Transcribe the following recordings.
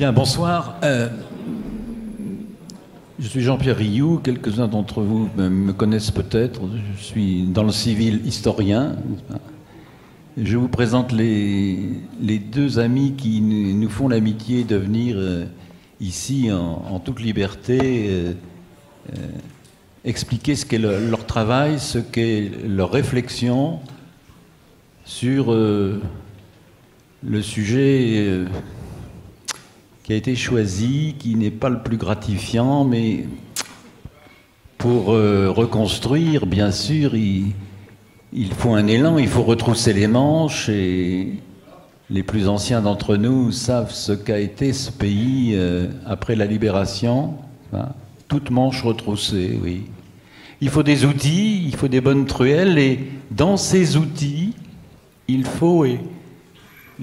Bien, bonsoir. Je suis Jean-Pierre Rioux. Quelques-uns d'entre vous me connaissent peut-être. Je suis dans le civil historien. Je vous présente les deux amis qui nous font l'amitié de venir ici en toute liberté expliquer ce qu'est leur travail, ce qu'est leur réflexion sur le sujet qui a été choisi, qui n'est pas le plus gratifiant, mais pour reconstruire, bien sûr, il faut un élan, il faut retrousser les manches, et les plus anciens d'entre nous savent ce qu'a été ce pays après la libération. Hein, toute manche retroussée, oui. Il faut des outils, il faut des bonnes truelles, et dans ces outils, il faut, et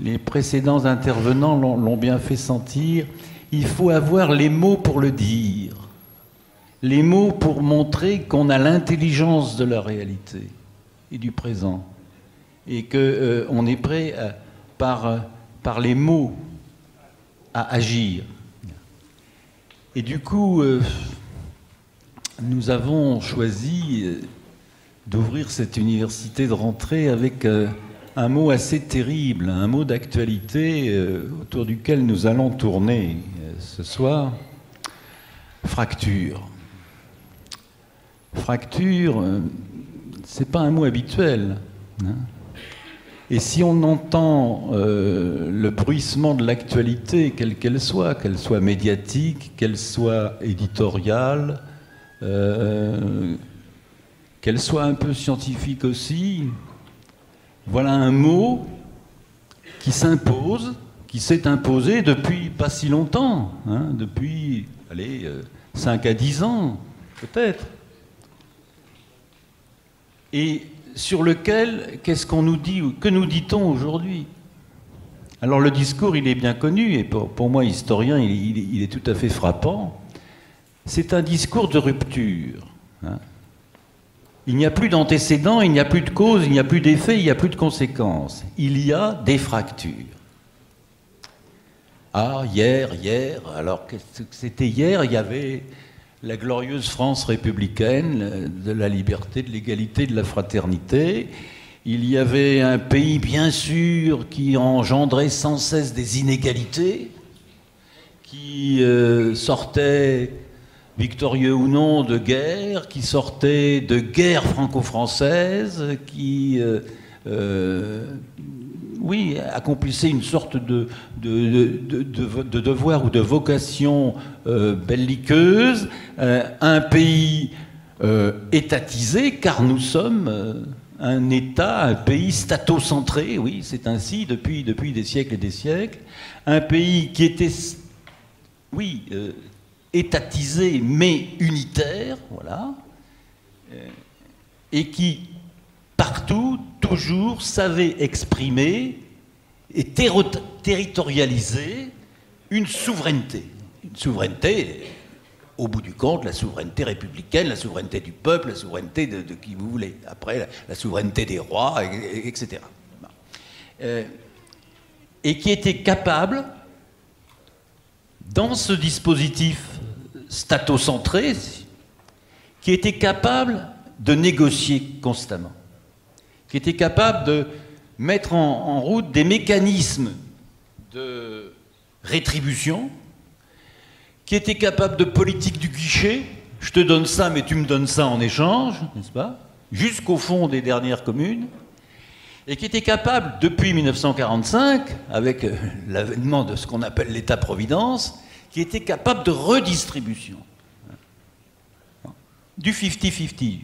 les précédents intervenants l'ont bien fait sentir, il faut avoir les mots pour le dire, les mots pour montrer qu'on a l'intelligence de la réalité et du présent, et qu'on est prêt par les mots à agir. Et du coup, nous avons choisi d'ouvrir cette université de rentrée avec un mot assez terrible, un mot d'actualité autour duquel nous allons tourner ce soir. Fracture. Fracture, c'est pas un mot habituel. Hein. Et si on entend le bruissement de l'actualité, quelle qu'elle soit médiatique, qu'elle soit éditoriale, qu'elle soit un peu scientifique aussi, voilà un mot qui s'impose, qui s'est imposé depuis pas si longtemps, hein, depuis, 5 à 10 ans, peut-être. Et sur lequel, qu'est-ce qu'on nous dit, ou que nous dit-on aujourd'hui? Alors le discours, il est bien connu, et pour moi, historien, il est tout à fait frappant. C'est un discours de rupture. Hein. Il n'y a plus d'antécédents, il n'y a plus de causes, il n'y a plus d'effets, il n'y a plus de conséquences. Il y a des fractures. Ah, hier, alors qu'est-ce que c'était hier? Il y avait la glorieuse France républicaine, de la liberté, de l'égalité, de la fraternité. Il y avait un pays, bien sûr, qui engendrait sans cesse des inégalités, qui sortait, victorieux ou non, de guerre, qui sortait de guerre franco-française, qui accomplissait une sorte de devoir ou de vocation belliqueuse, un pays étatisé, car nous sommes un État, un pays statocentré, oui, c'est ainsi depuis des siècles et des siècles, un pays qui était, étatisé mais unitaire, voilà, et qui partout, toujours, savait exprimer et territorialiser une souveraineté. Une souveraineté, au bout du compte, la souveraineté républicaine, la souveraineté du peuple, la souveraineté de qui vous voulez. Après, la souveraineté des rois, etc. Et qui était capable, dans ce dispositif statocentré, qui était capable de négocier constamment, qui était capable de mettre en route des mécanismes de rétribution, qui était capable de politique du guichet, je te donne ça mais tu me donnes ça en échange, n'est-ce pas, jusqu'au fond des dernières communes, et qui était capable, depuis 1945, avec l'avènement de ce qu'on appelle l'État-providence, qui était capable de redistribution. Du 50-50.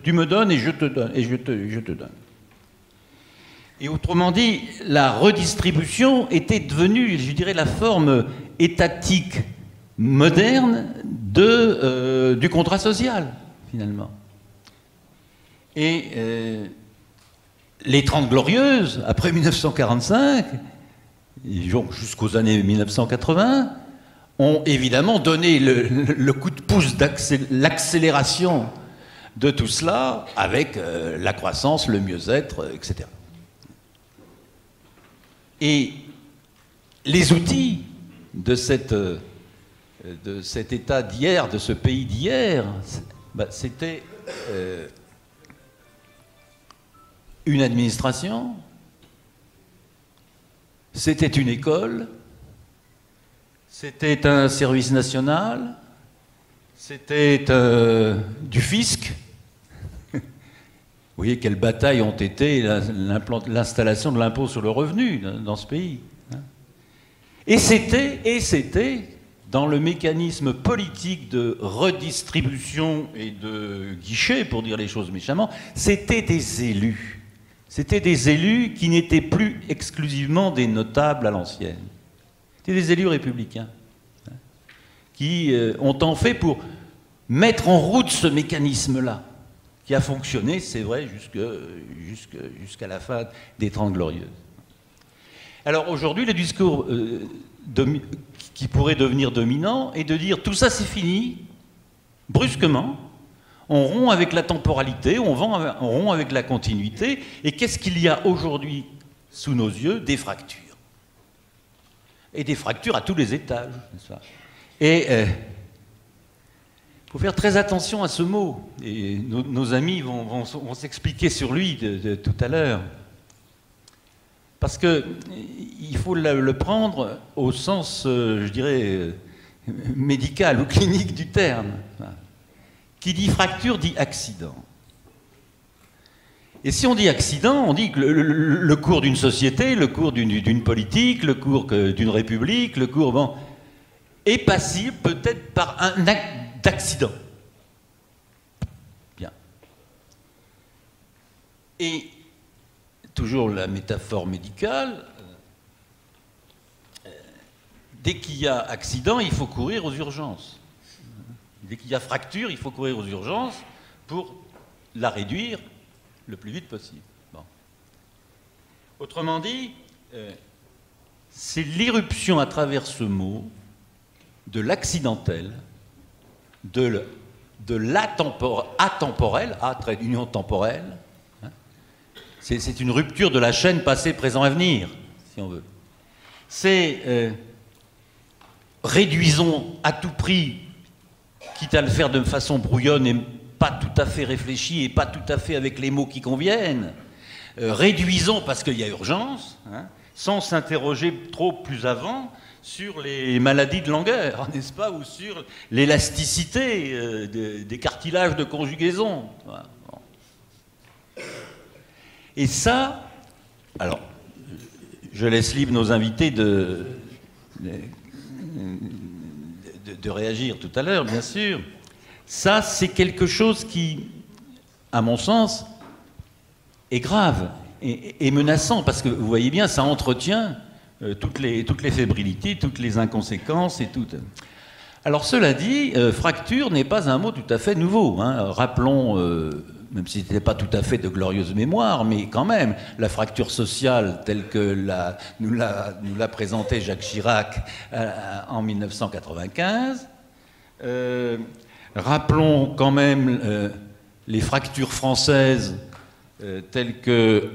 Tu me donnes et je te donne, et je te donne. Et autrement dit, la redistribution était devenue, je dirais, la forme étatique moderne du contrat social, finalement. Et les 30 Glorieuses, après 1945, jusqu'aux années 1980, ont évidemment donné le coup de pouce l'accélération de tout cela avec la croissance, le mieux-être, etc. Et les outils de cet État d'hier, de ce pays d'hier, c'était une administration, c'était une école, c'était un service national, c'était du fisc. Vous voyez quelles batailles ont été l'installation de l'impôt sur le revenu dans ce pays. Et c'était dans le mécanisme politique de redistribution et de guichet, pour dire les choses méchamment, c'était des élus. C'était des élus qui n'étaient plus exclusivement des notables à l'ancienne. C'était des élus républicains qui ont tant fait pour mettre en route ce mécanisme-là, qui a fonctionné, c'est vrai, jusqu'à la fin des Trente Glorieuses. Alors aujourd'hui, le discours qui pourrait devenir dominant est de dire tout ça c'est fini, brusquement, on rompt avec la temporalité, on rompt avec la continuité, et qu'est-ce qu'il y a aujourd'hui sous nos yeux? Des fractures. Et des fractures à tous les étages, n'est-ce pas? Et il faut faire très attention à ce mot, et nos amis vont s'expliquer sur lui tout à l'heure. Parce qu'il faut le prendre au sens, je dirais, médical ou clinique du terme. Qui dit fracture dit accident. Et si on dit accident, on dit que le cours d'une société, le cours d'une politique, le cours d'une république, le cours est passible peut-être par un acte d'accident. Bien. Et toujours la métaphore médicale, dès qu'il y a accident, il faut courir aux urgences. Dès qu'il y a fracture, il faut courir aux urgences pour la réduire le plus vite possible. Bon. Autrement dit, c'est l'irruption à travers ce mot de l'accidentel, de l'atemporel, trait d'union temporelle. C'est une rupture de la chaîne passé, présent, avenir, si on veut. C'est réduisons à tout prix, quitte à le faire de façon brouillonne et pas tout à fait réfléchie et pas tout à fait avec les mots qui conviennent. Réduisons parce qu'il y a urgence, sans s'interroger trop plus avant sur les maladies de longueur, n'est-ce pas, ou sur l'élasticité des cartilages de conjugaison. Voilà. Et ça, alors, je laisse libre nos invités de réagir tout à l'heure, bien sûr. Ça, c'est quelque chose qui, à mon sens, est grave et menaçant, parce que vous voyez bien, ça entretient toutes les fébrilités, toutes les inconséquences et tout. Alors, cela dit, fracture n'est pas un mot tout à fait nouveau. Rappelons, même si ce n'était pas tout à fait de glorieuse mémoire, mais quand même, la fracture sociale telle que nous l'a présentée Jacques Chirac en 1995. Rappelons quand même les fractures françaises telles que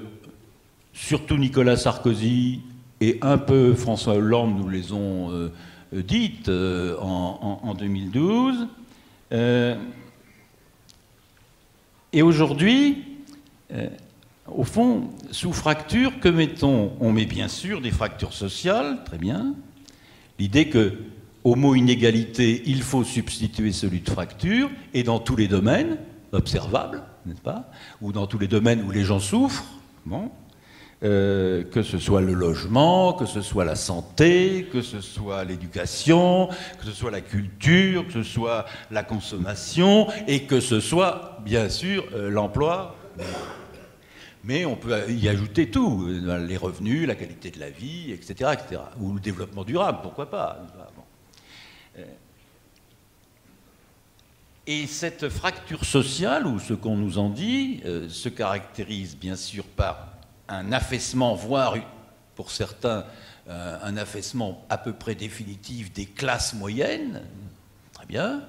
surtout Nicolas Sarkozy et un peu François Hollande nous les ont dites en 2012. Et aujourd'hui, au fond, sous fracture, que mettons? On met bien sûr des fractures sociales, très bien. L'idée que au mot inégalité, il faut substituer celui de fracture, et dans tous les domaines observables, n'est-ce pas? Ou dans tous les domaines où les gens souffrent, bon. Que ce soit le logement, que ce soit la santé, que ce soit l'éducation, que ce soit la culture, que ce soit la consommation, et que ce soit, bien sûr, l'emploi. Mais on peut y ajouter tout, les revenus, la qualité de la vie, etc., etc. Ou le développement durable, pourquoi pas. Bon. Et cette fracture sociale, ou ce qu'on nous en dit, se caractérise bien sûr par un affaissement, voire pour certains, un affaissement à peu près définitif des classes moyennes, très bien,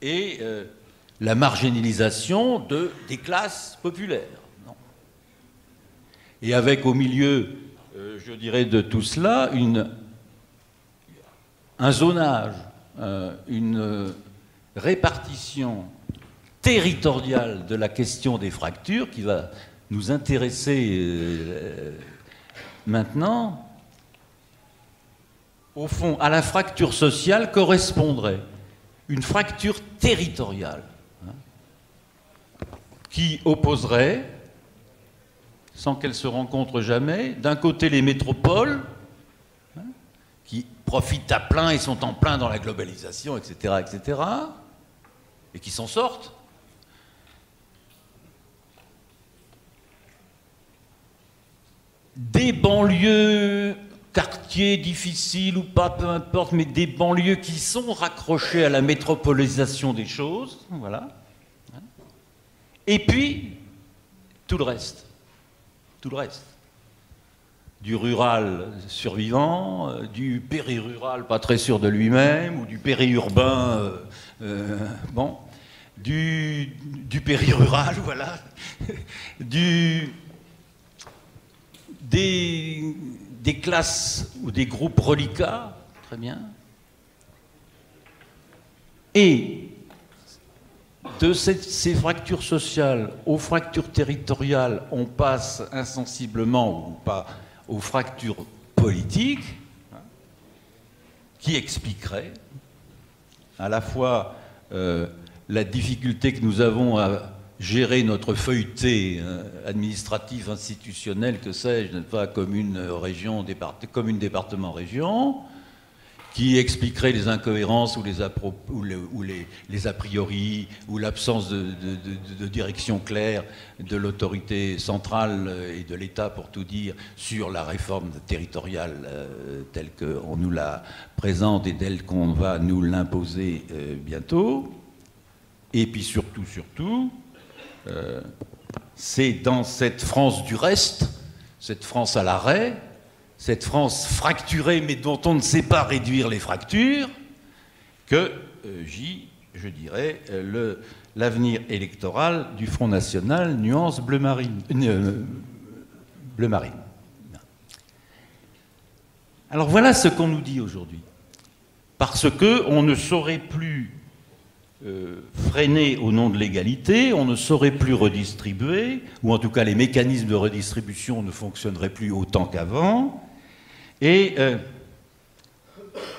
et la marginalisation des classes populaires. Non. Et avec au milieu, je dirais, de tout cela, un zonage, une répartition territoriale de la question des fractures qui va nous intéresser maintenant, au fond, à la fracture sociale correspondrait une fracture territoriale qui opposerait, sans qu'elles se rencontrent jamais, d'un côté les métropoles, qui profitent à plein et sont en plein dans la globalisation, etc., etc., et qui s'en sortent. Des banlieues, quartiers difficiles ou pas, peu importe, mais des banlieues qui sont raccrochées à la métropolisation des choses, voilà. Et puis, tout le reste. Tout le reste. Du rural survivant, du périrural pas très sûr de lui-même, ou du périurbain, bon, du périrural, voilà, des classes ou des groupes reliquats, très bien, et de ces fractures sociales aux fractures territoriales, on passe insensiblement, ou pas, aux fractures politiques, qui expliqueraient à la fois la difficulté que nous avons à gérer notre feuilleté administratif, institutionnel, que sais-je, pas commune, région, commune, département, région, qui expliquerait les incohérences ou les a priori, ou l'absence de direction claire de l'autorité centrale et de l'État, pour tout dire, sur la réforme territoriale telle qu'on nous la présente et telle qu'on va nous l'imposer bientôt. Et puis surtout, c'est dans cette France du reste, cette France à l'arrêt, cette France fracturée mais dont on ne sait pas réduire les fractures, que je dirais, l'avenir électoral du Front National nuance bleu marine. Bleu marine. Alors voilà ce qu'on nous dit aujourd'hui. Parce qu'on ne saurait plus freiner au nom de l'égalité, on ne saurait plus redistribuer, ou en tout cas les mécanismes de redistribution ne fonctionneraient plus autant qu'avant. Et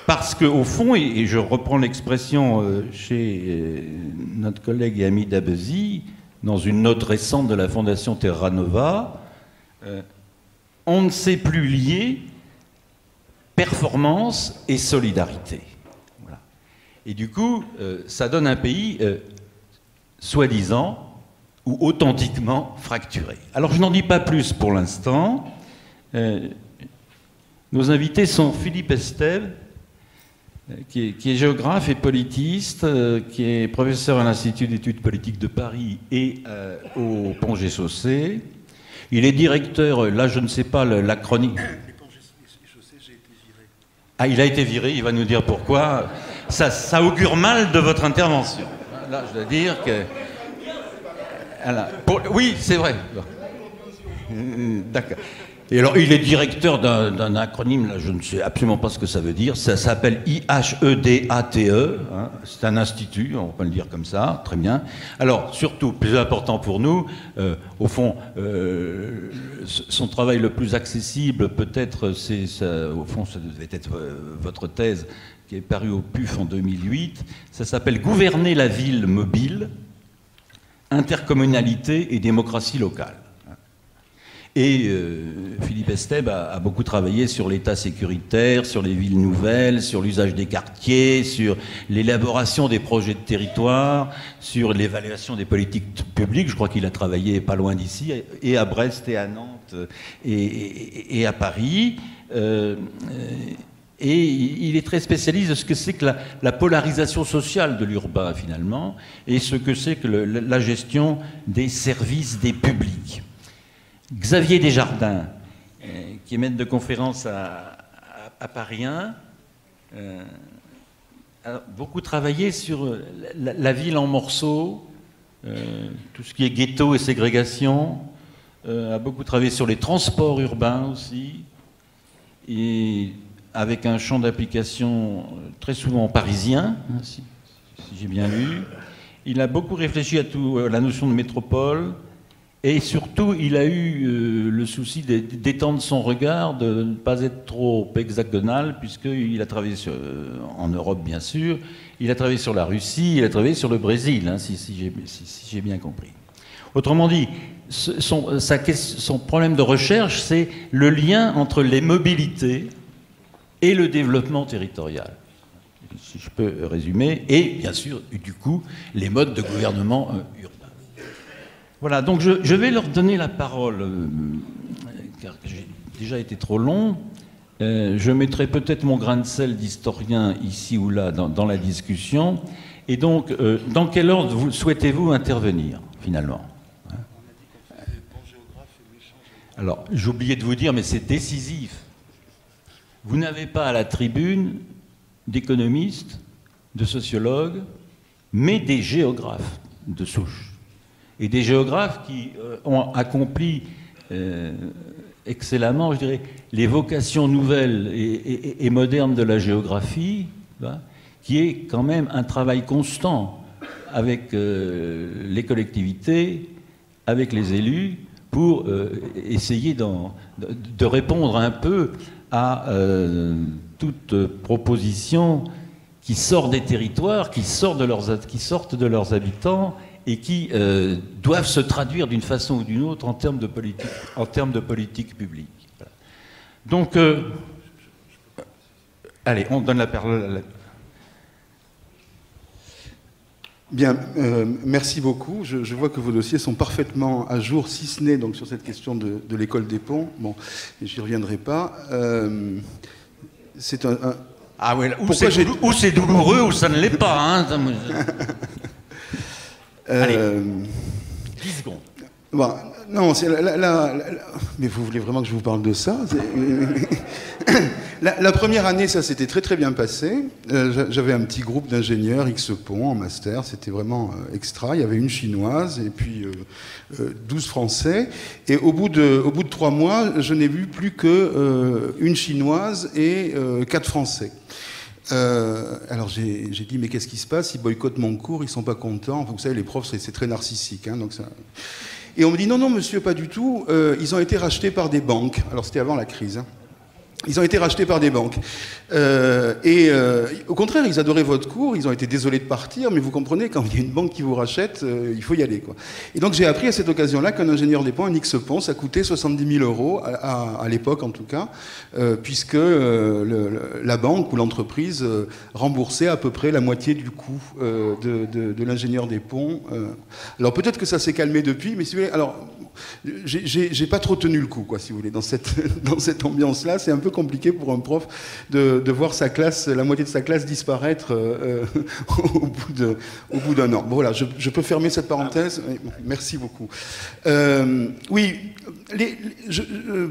parce qu'au fond, et je reprends l'expression chez notre collègue et ami Dabezi, dans une note récente de la Fondation Terra Nova, on ne sait plus lier performance et solidarité. Voilà. Et du coup, ça donne un pays soi-disant ou authentiquement fracturé. Alors je n'en dis pas plus pour l'instant. Nos invités sont Philippe Estève, qui est géographe et politiste, qui est professeur à l'Institut d'études politiques de Paris et au Pont Gessaucé. Il est directeur, là je ne sais pas l'acronyme. Les Ponts Gessaucé, j'ai été viré. Ah, il a été viré, il va nous dire pourquoi. Ça augure mal de votre intervention. Là, je dois dire que... Oui, c'est vrai. D'accord. Et alors, il est directeur d'un acronyme, là, je ne sais absolument pas ce que ça veut dire. Ça s'appelle IHEDATE. Hein, c'est un institut, on peut le dire comme ça, très bien. Alors, surtout, plus important pour nous, au fond, son travail le plus accessible, peut-être, au fond, ça devait être votre thèse, qui est parue au PUF en 2008. Ça s'appelle « Gouverner la ville mobile, intercommunalité et démocratie locale ». Et Philippe Estève a beaucoup travaillé sur l'état sécuritaire, sur les villes nouvelles, sur l'usage des quartiers, sur l'élaboration des projets de territoire, sur l'évaluation des politiques publiques. Je crois qu'il a travaillé pas loin d'ici, et à Brest, et à Nantes, et à Paris. Et il est très spécialiste de ce que c'est que la polarisation sociale de l'urbain, finalement, et ce que c'est que la gestion des services des publics. Xavier Desjardins, qui est maître de conférence à Paris 1, a beaucoup travaillé sur la ville en morceaux, tout ce qui est ghetto et ségrégation, a beaucoup travaillé sur les transports urbains aussi, et avec un champ d'application très souvent parisien, hein, si j'ai bien lu. Il a beaucoup réfléchi à la notion de métropole, et surtout, il a eu le souci d'étendre son regard, de ne pas être trop hexagonal, puisqu'il a travaillé en Europe, bien sûr, il a travaillé sur la Russie, il a travaillé sur le Brésil, hein, si j'ai bien compris. Autrement dit, son problème de recherche, c'est le lien entre les mobilités et le développement territorial, si je peux résumer, et bien sûr, du coup, les modes de gouvernement urbain. Voilà, donc je vais leur donner la parole, car j'ai déjà été trop long. Je mettrai peut-être mon grain de sel d'historien ici ou là dans la discussion. Et donc, dans quel ordre souhaitez-vous intervenir, finalement? Alors, j'ai oublié de vous dire, mais c'est décisif. Vous n'avez pas à la tribune d'économistes, de sociologues, mais des géographes de souche. Et des géographes qui ont accompli excellemment, je dirais, les vocations nouvelles et modernes de la géographie, qui est quand même un travail constant avec les collectivités, avec les élus, pour essayer de répondre un peu à toute proposition qui sort des territoires, qui sortent de leurs habitants, et qui doivent se traduire d'une façon ou d'une autre en termes de politique publique. Voilà. Donc, allez, on donne la parole à la... Bien, merci beaucoup. Je vois que vos dossiers sont parfaitement à jour, si ce n'est donc sur cette question de l'école des ponts. Bon, je n'y reviendrai pas. C'est un... Ah ouais, ou c'est douloureux ou ça ne l'est pas. Hein. Allez, 10 secondes. Bon, non, mais vous voulez vraiment que je vous parle de ça? La première année, ça s'était très très bien passé. J'avais un petit groupe d'ingénieurs X-Pont en master, c'était vraiment extra. Il y avait une chinoise et puis 12 Français. Et au bout de 3 mois, je n'ai vu plus qu'une chinoise et 4 Français. Alors j'ai dit, mais qu'est-ce qui se passe? Ils boycottent mon cours, ils sont pas contents. Vous savez, les profs, c'est très narcissique. Hein, donc ça... Et on me dit, non, non, monsieur, pas du tout. Ils ont été rachetés par des banques. Alors c'était avant la crise. Hein. Ils ont été rachetés par des banques. Au contraire, ils adoraient votre cours, ils ont été désolés de partir, mais vous comprenez, quand il y a une banque qui vous rachète, il faut y aller, quoi. Et donc j'ai appris à cette occasion-là qu'un ingénieur des ponts, un X-Pont, ça coûtait 70 000 € à l'époque en tout cas, puisque la banque ou l'entreprise remboursait à peu près la moitié du coût de l'ingénieur des ponts. Alors peut-être que ça s'est calmé depuis, mais si vous voulez, alors j'ai pas trop tenu le coup, quoi, si vous voulez, dans cette ambiance-là. C'est un peu compliqué pour un prof de voir sa classe, la moitié de sa classe disparaître au bout d'un an. Bon, voilà, je peux fermer cette parenthèse. Merci beaucoup. Oui,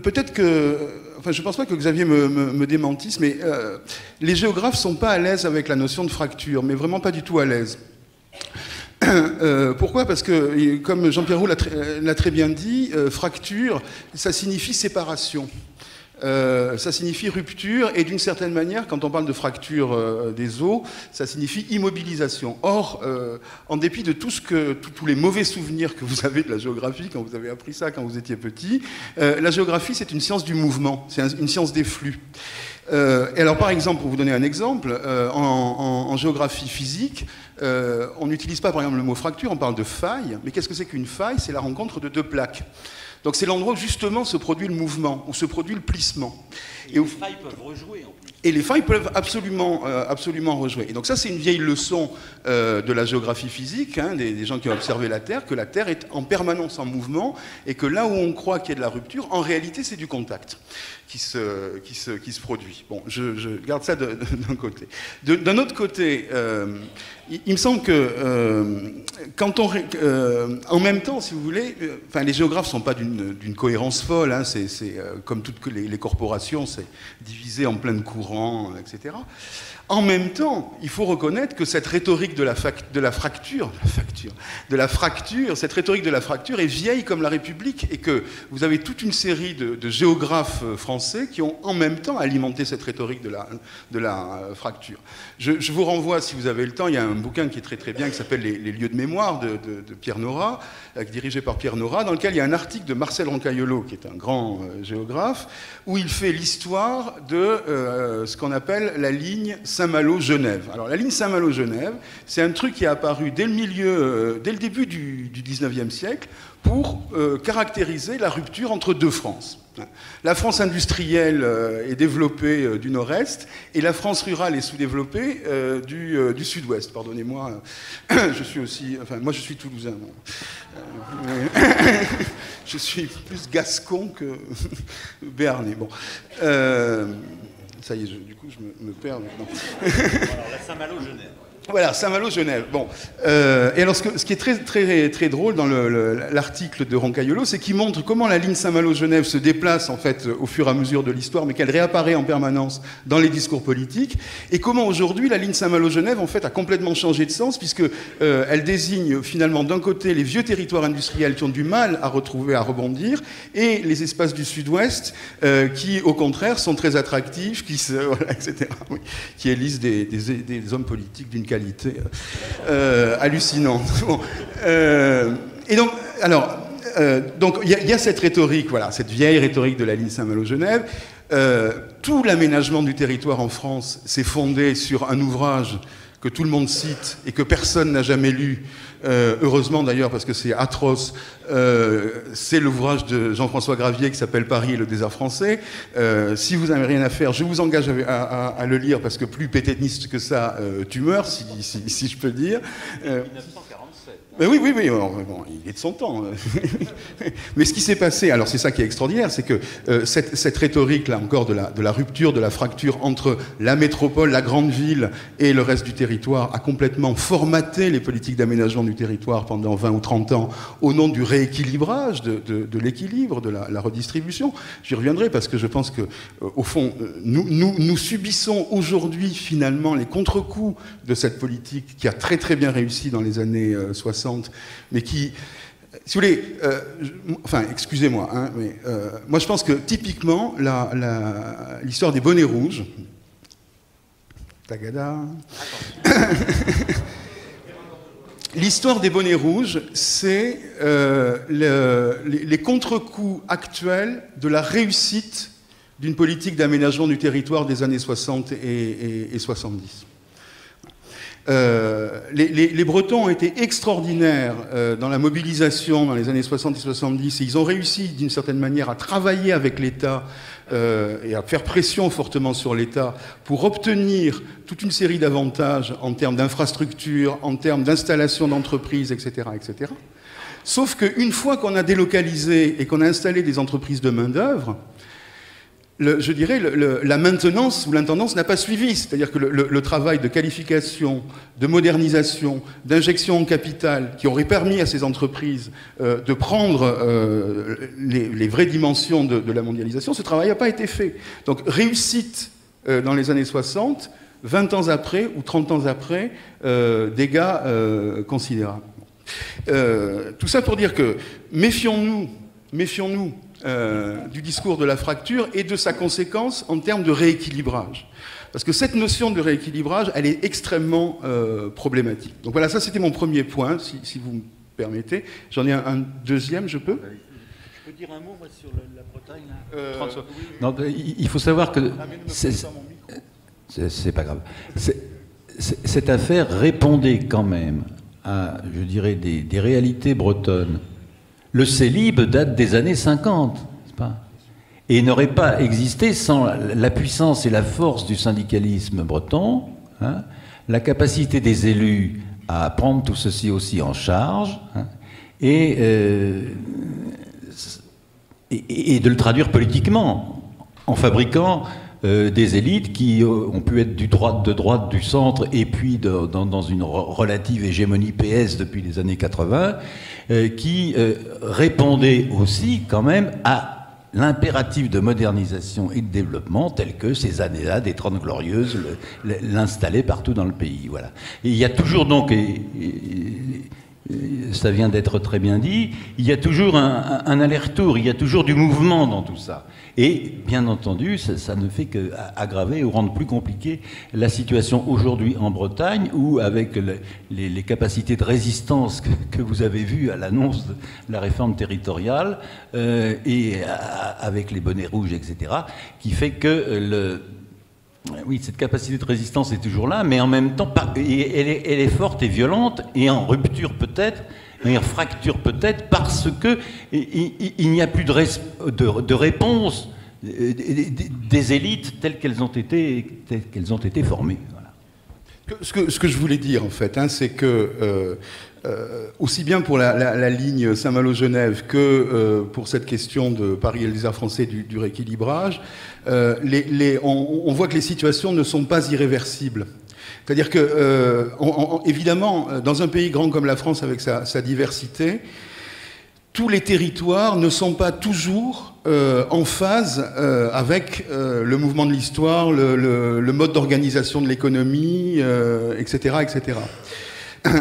peut-être que... Enfin, je ne pense pas que Xavier me démentisse, mais les géographes ne sont pas à l'aise avec la notion de fracture, mais vraiment pas du tout à l'aise. Pourquoi? Parce que, comme Jean-Pierre Roux l'a très bien dit, fracture, ça signifie séparation. Ça signifie rupture, et d'une certaine manière, quand on parle de fracture des os, ça signifie immobilisation. Or, en dépit de tous les mauvais souvenirs que vous avez de la géographie, quand vous avez appris ça quand vous étiez petit, la géographie, c'est une science du mouvement, c'est une science des flux. Et alors, par exemple, pour vous donner un exemple, en géographie physique, on n'utilise pas, par exemple, le mot fracture, on parle de faille, mais qu'est-ce que c'est qu'une faille? C'est la rencontre de deux plaques. Donc c'est l'endroit où justement se produit le mouvement, où se produit le plissement. Et les failles peuvent rejouer en plus. Et les failles peuvent absolument rejouer. Et donc ça, c'est une vieille leçon de la géographie physique, hein, des gens qui ont observé la Terre, que la Terre est en permanence en mouvement, et que là où on croit qu'il y a de la rupture, en réalité, c'est du contact qui se produit. Bon, je garde ça d'un côté. D'un autre côté, il me semble que quand en même temps, si vous voulez, enfin les géographes sont pas d'une cohérence folle, hein, c'est comme toutes les corporations, c'est divisé en plein de courants, etc. En même temps, il faut reconnaître que cette rhétorique de la fracture, cette rhétorique de la fracture est vieille comme la République, et que vous avez toute une série de géographes français qui ont en même temps alimenté cette rhétorique de la fracture. Je vous renvoie, si vous avez le temps, il y a un bouquin qui est très très bien qui s'appelle Les lieux de mémoire de Pierre Nora, dirigé par Pierre Nora, dans lequel il y a un article de Marcel Roncaiolo, qui est un grand géographe, où il fait l'histoire de ce qu'on appelle la ligne Saint-Malo-Genève. Alors la ligne Saint-Malo-Genève, c'est un truc qui est apparu dès le début du 19e siècle pour caractériser la rupture entre deux Frances. La France industrielle est développée du nord-est et la France rurale est sous-développée du sud-ouest. Pardonnez-moi, je suis aussi... Enfin, moi je suis toulousain. Je suis plus gascon que béarnais. Bon. Ça y est, du coup, je me perds maintenant. Alors, la Saint-Malo-Genève. Voilà, Saint-Malo-Genève. Bon. Et alors, ce qui est très, très, très drôle dans l'article de Roncaiolo, c'est qu'il montre comment la ligne Saint-Malo-Genève se déplace, en fait, au fur et à mesure de l'histoire, mais qu'elle réapparaît en permanence dans les discours politiques, et comment aujourd'hui la ligne Saint-Malo-Genève, en fait, a complètement changé de sens, puisque elle désigne finalement d'un côté les vieux territoires industriels qui ont du mal à retrouver, à rebondir, et les espaces du Sud-Ouest qui, au contraire, sont très attractifs, voilà, etc., oui, qui élisent des hommes politiques d'une qualité hallucinante. Bon, et donc, alors, il y a cette rhétorique, voilà, cette vieille rhétorique de la ligne Saint-Malo-Genève. Tout l'aménagement du territoire en France s'est fondé sur un ouvrage que tout le monde cite et que personne n'a jamais lu, heureusement d'ailleurs parce que c'est atroce, c'est l'ouvrage de Jean-François Gravier qui s'appelle Paris et le désert français. Si vous n'avez rien à faire, je vous engage à le lire parce que plus pétainiste que ça, tu meurs, si je peux dire. 1947. Mais oui, bon, il est de son temps. Mais ce qui s'est passé, alors c'est ça qui est extraordinaire, c'est que cette rhétorique, là encore, de la rupture, de la fracture entre la métropole, la grande ville et le reste du territoire, a complètement formaté les politiques d'aménagement du territoire pendant 20 ou 30 ans au nom du rééquilibrage, de l'équilibre, de la redistribution. J'y reviendrai parce que je pense que, au fond, nous subissons aujourd'hui finalement les contre-coups de cette politique qui a très très bien réussi dans les années 60, mais qui, si vous voulez, enfin, excusez-moi, hein, mais moi je pense que typiquement l'histoire des bonnets rouges, tagada, l'histoire des bonnets rouges, c'est les contre-coups actuels de la réussite d'une politique d'aménagement du territoire des années 60 et 70. Les Bretons ont été extraordinaires dans la mobilisation dans les années 60 et 70, et ils ont réussi d'une certaine manière à travailler avec l'État et à faire pression fortement sur l'État pour obtenir toute une série d'avantages en termes d'infrastructures, en termes d'installation d'entreprises, etc., etc. Sauf qu'une fois qu'on a délocalisé et qu'on a installé des entreprises de main-d'œuvre, je dirais, la maintenance ou l'intendance n'a pas suivi. C'est-à-dire que le travail de qualification, de modernisation, d'injection en capital, qui aurait permis à ces entreprises de prendre les vraies dimensions de la mondialisation, ce travail n'a pas été fait. Donc, réussite dans les années 60, 20 ans après ou 30 ans après, dégâts considérables. Tout ça pour dire que méfions-nous du discours de la fracture et de sa conséquence en termes de rééquilibrage. Parce que cette notion de rééquilibrage, elle est extrêmement problématique. Donc voilà, ça c'était mon premier point, si vous me permettez. J'en ai un deuxième, je peux ? Je peux dire un mot, moi, sur la Bretagne là 30 secondes. Non, il faut savoir que... C'est pas grave. Cette affaire répondait quand même à, je dirais, des réalités bretonnes. Le célib date des années 50, n'est-ce pas ? Et n'aurait pas existé sans la puissance et la force du syndicalisme breton, hein, la capacité des élus à prendre tout ceci aussi en charge, hein, et de le traduire politiquement, en fabriquant des élites qui ont pu être de droite, du centre, et puis dans une relative hégémonie PS depuis les années 80, qui répondaient aussi quand même à l'impératif de modernisation et de développement tel que ces années-là des Trente Glorieuses l'installaient partout dans le pays. Voilà. Et il y a toujours donc, ça vient d'être très bien dit, il y a toujours un aller-retour, il y a toujours du mouvement dans tout ça. Et bien entendu, ça ne fait qu'aggraver ou rendre plus compliqué la situation aujourd'hui en Bretagne, où avec les capacités de résistance que vous avez vues à l'annonce de la réforme territoriale, et avec les bonnets rouges, etc., qui fait que oui, cette capacité de résistance est toujours là, mais en même temps, elle est forte et violente, et en rupture peut-être, et en fracture peut-être, parce qu'il n'y a plus de réponse des élites telles qu'elles ont été formées. Voilà. Ce que je voulais dire, en fait, c'est que aussi bien pour la ligne Saint-Malo-Genève que pour cette question de Paris et les arts français du rééquilibrage, on voit que les situations ne sont pas irréversibles. C'est-à-dire que, évidemment, dans un pays grand comme la France, avec sa diversité, tous les territoires ne sont pas toujours en phase avec le mouvement de l'histoire, le mode d'organisation de l'économie, etc., etc.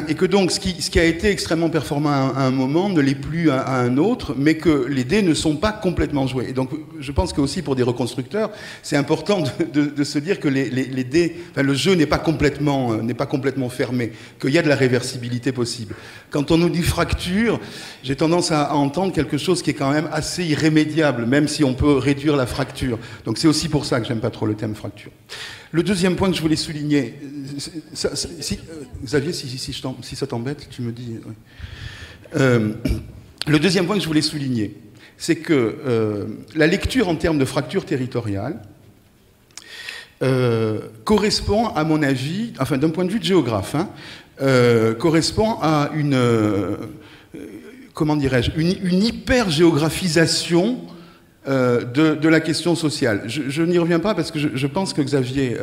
Et que donc, ce qui a été extrêmement performant à un moment ne l'est plus à un autre, mais que les dés ne sont pas complètement joués. Et donc, je pense que aussi pour des reconstructeurs, c'est important de se dire que les dés, enfin, le jeu n'est pas complètement fermé, qu'il y a de la réversibilité possible. Quand on nous dit fracture, j'ai tendance à entendre quelque chose qui est quand même assez irrémédiable, même si on peut réduire la fracture. Donc, c'est aussi pour ça que j'aime pas trop le thème fracture. Le deuxième point que je voulais souligner, Xavier, si ça t'embête, tu me dis. Oui. Le deuxième point que je voulais souligner, c'est que la lecture en termes de fracture territoriale correspond, à mon avis, enfin d'un point de vue de géographe, correspond à comment dirais-je, une hyper-géographisation de la question sociale. Je n'y reviens pas parce que je pense que Xavier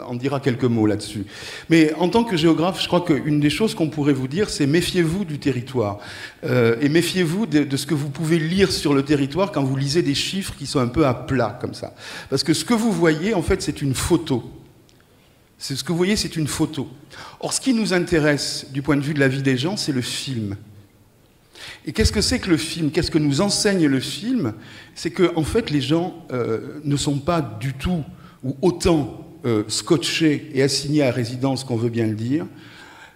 en dira quelques mots là-dessus. Mais en tant que géographe, je crois qu'une des choses qu'on pourrait vous dire, c'est méfiez-vous du territoire. Et méfiez-vous de ce que vous pouvez lire sur le territoire quand vous lisez des chiffres qui sont un peu à plat, comme ça. Parce que ce que vous voyez, en fait, c'est une photo. Ce que vous voyez, c'est une photo. Or, ce qui nous intéresse du point de vue de la vie des gens, c'est le film. Et qu'est-ce que c'est que le film? Qu'est-ce que nous enseigne le film? C'est que, en fait, les gens ne sont pas du tout ou autant scotchés et assignés à résidence qu'on veut bien le dire.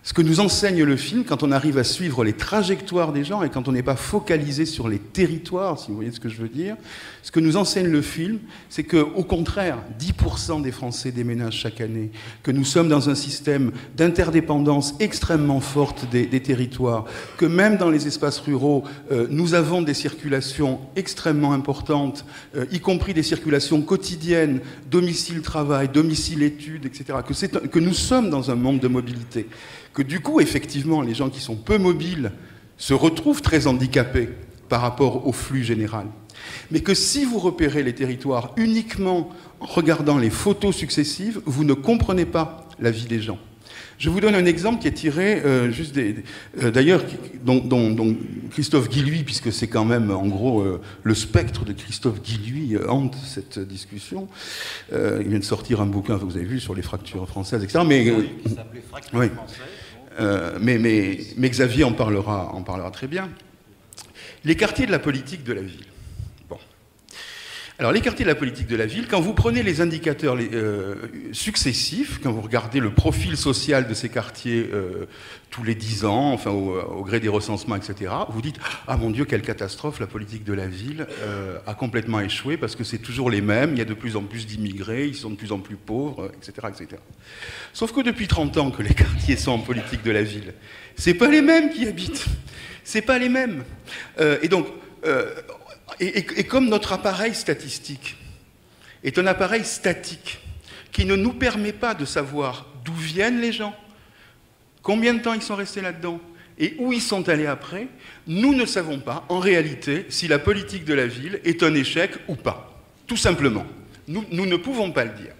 Ce que nous enseigne le film, quand on arrive à suivre les trajectoires des gens et quand on n'est pas focalisé sur les territoires, si vous voyez ce que je veux dire, ce que nous enseigne le film, c'est qu'au contraire, 10% des Français déménagent chaque année, que nous sommes dans un système d'interdépendance extrêmement forte des territoires, que même dans les espaces ruraux, nous avons des circulations extrêmement importantes, y compris des circulations quotidiennes, domicile-travail, domicile-études, etc., que nous sommes dans un monde de mobilité. Que du coup, effectivement, les gens qui sont peu mobiles se retrouvent très handicapés par rapport au flux général. Mais que si vous repérez les territoires uniquement en regardant les photos successives, vous ne comprenez pas la vie des gens. Je vous donne un exemple qui est tiré d'ailleurs, dont Christophe Guilluy, puisque c'est quand même en gros le spectre de Christophe Guilluy hante cette discussion. Il vient de sortir un bouquin, vous avez vu, sur les fractures françaises, etc. Mais, qui s'appelait Fracture oui. française. Mais Xavier en parlera très bien. Les quartiers de la politique de la ville. Bon. Alors, les quartiers de la politique de la ville, quand vous prenez les indicateurs successifs, quand vous regardez le profil social de ces quartiers tous les 10 ans, enfin au gré des recensements, etc., vous dites « Ah mon Dieu, quelle catastrophe, la politique de la ville a complètement échoué parce que c'est toujours les mêmes, il y a de plus en plus d'immigrés, ils sont de plus en plus pauvres, etc. etc. » Sauf que depuis 30 ans que les quartiers sont en politique de la ville, c'est pas les mêmes qui habitent, c'est pas les mêmes. Et donc... Et comme notre appareil statistique est un appareil statique qui ne nous permet pas de savoir d'où viennent les gens, combien de temps ils sont restés là-dedans et où ils sont allés après, nous ne savons pas, en réalité, si la politique de la ville est un échec ou pas. Tout simplement. Nous ne pouvons pas le dire.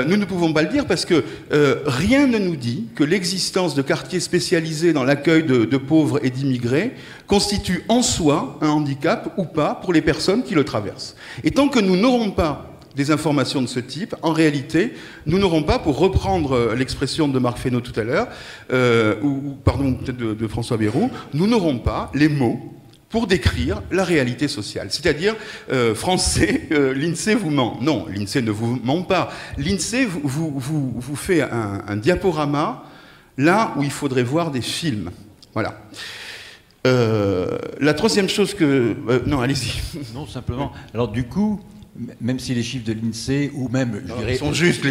Nous ne pouvons pas le dire parce que rien ne nous dit que l'existence de quartiers spécialisés dans l'accueil de pauvres et d'immigrés constitue en soi un handicap ou pas pour les personnes qui le traversent. Et tant que nous n'aurons pas des informations de ce type, en réalité, nous n'aurons pas, pour reprendre l'expression de Marc Fesneau tout à l'heure, pardon, peut-être de François Bayrou, nous n'aurons pas les mots pour décrire la réalité sociale. C'est-à-dire, français, l'INSEE vous ment. Non, l'INSEE ne vous ment pas. L'INSEE vous fait un diaporama là où il faudrait voir des films. Voilà. La troisième chose que... non, allez-y. Non, simplement. Alors du coup, même si les chiffres de l'INSEE, ou même, je dirais... Ils sont justes,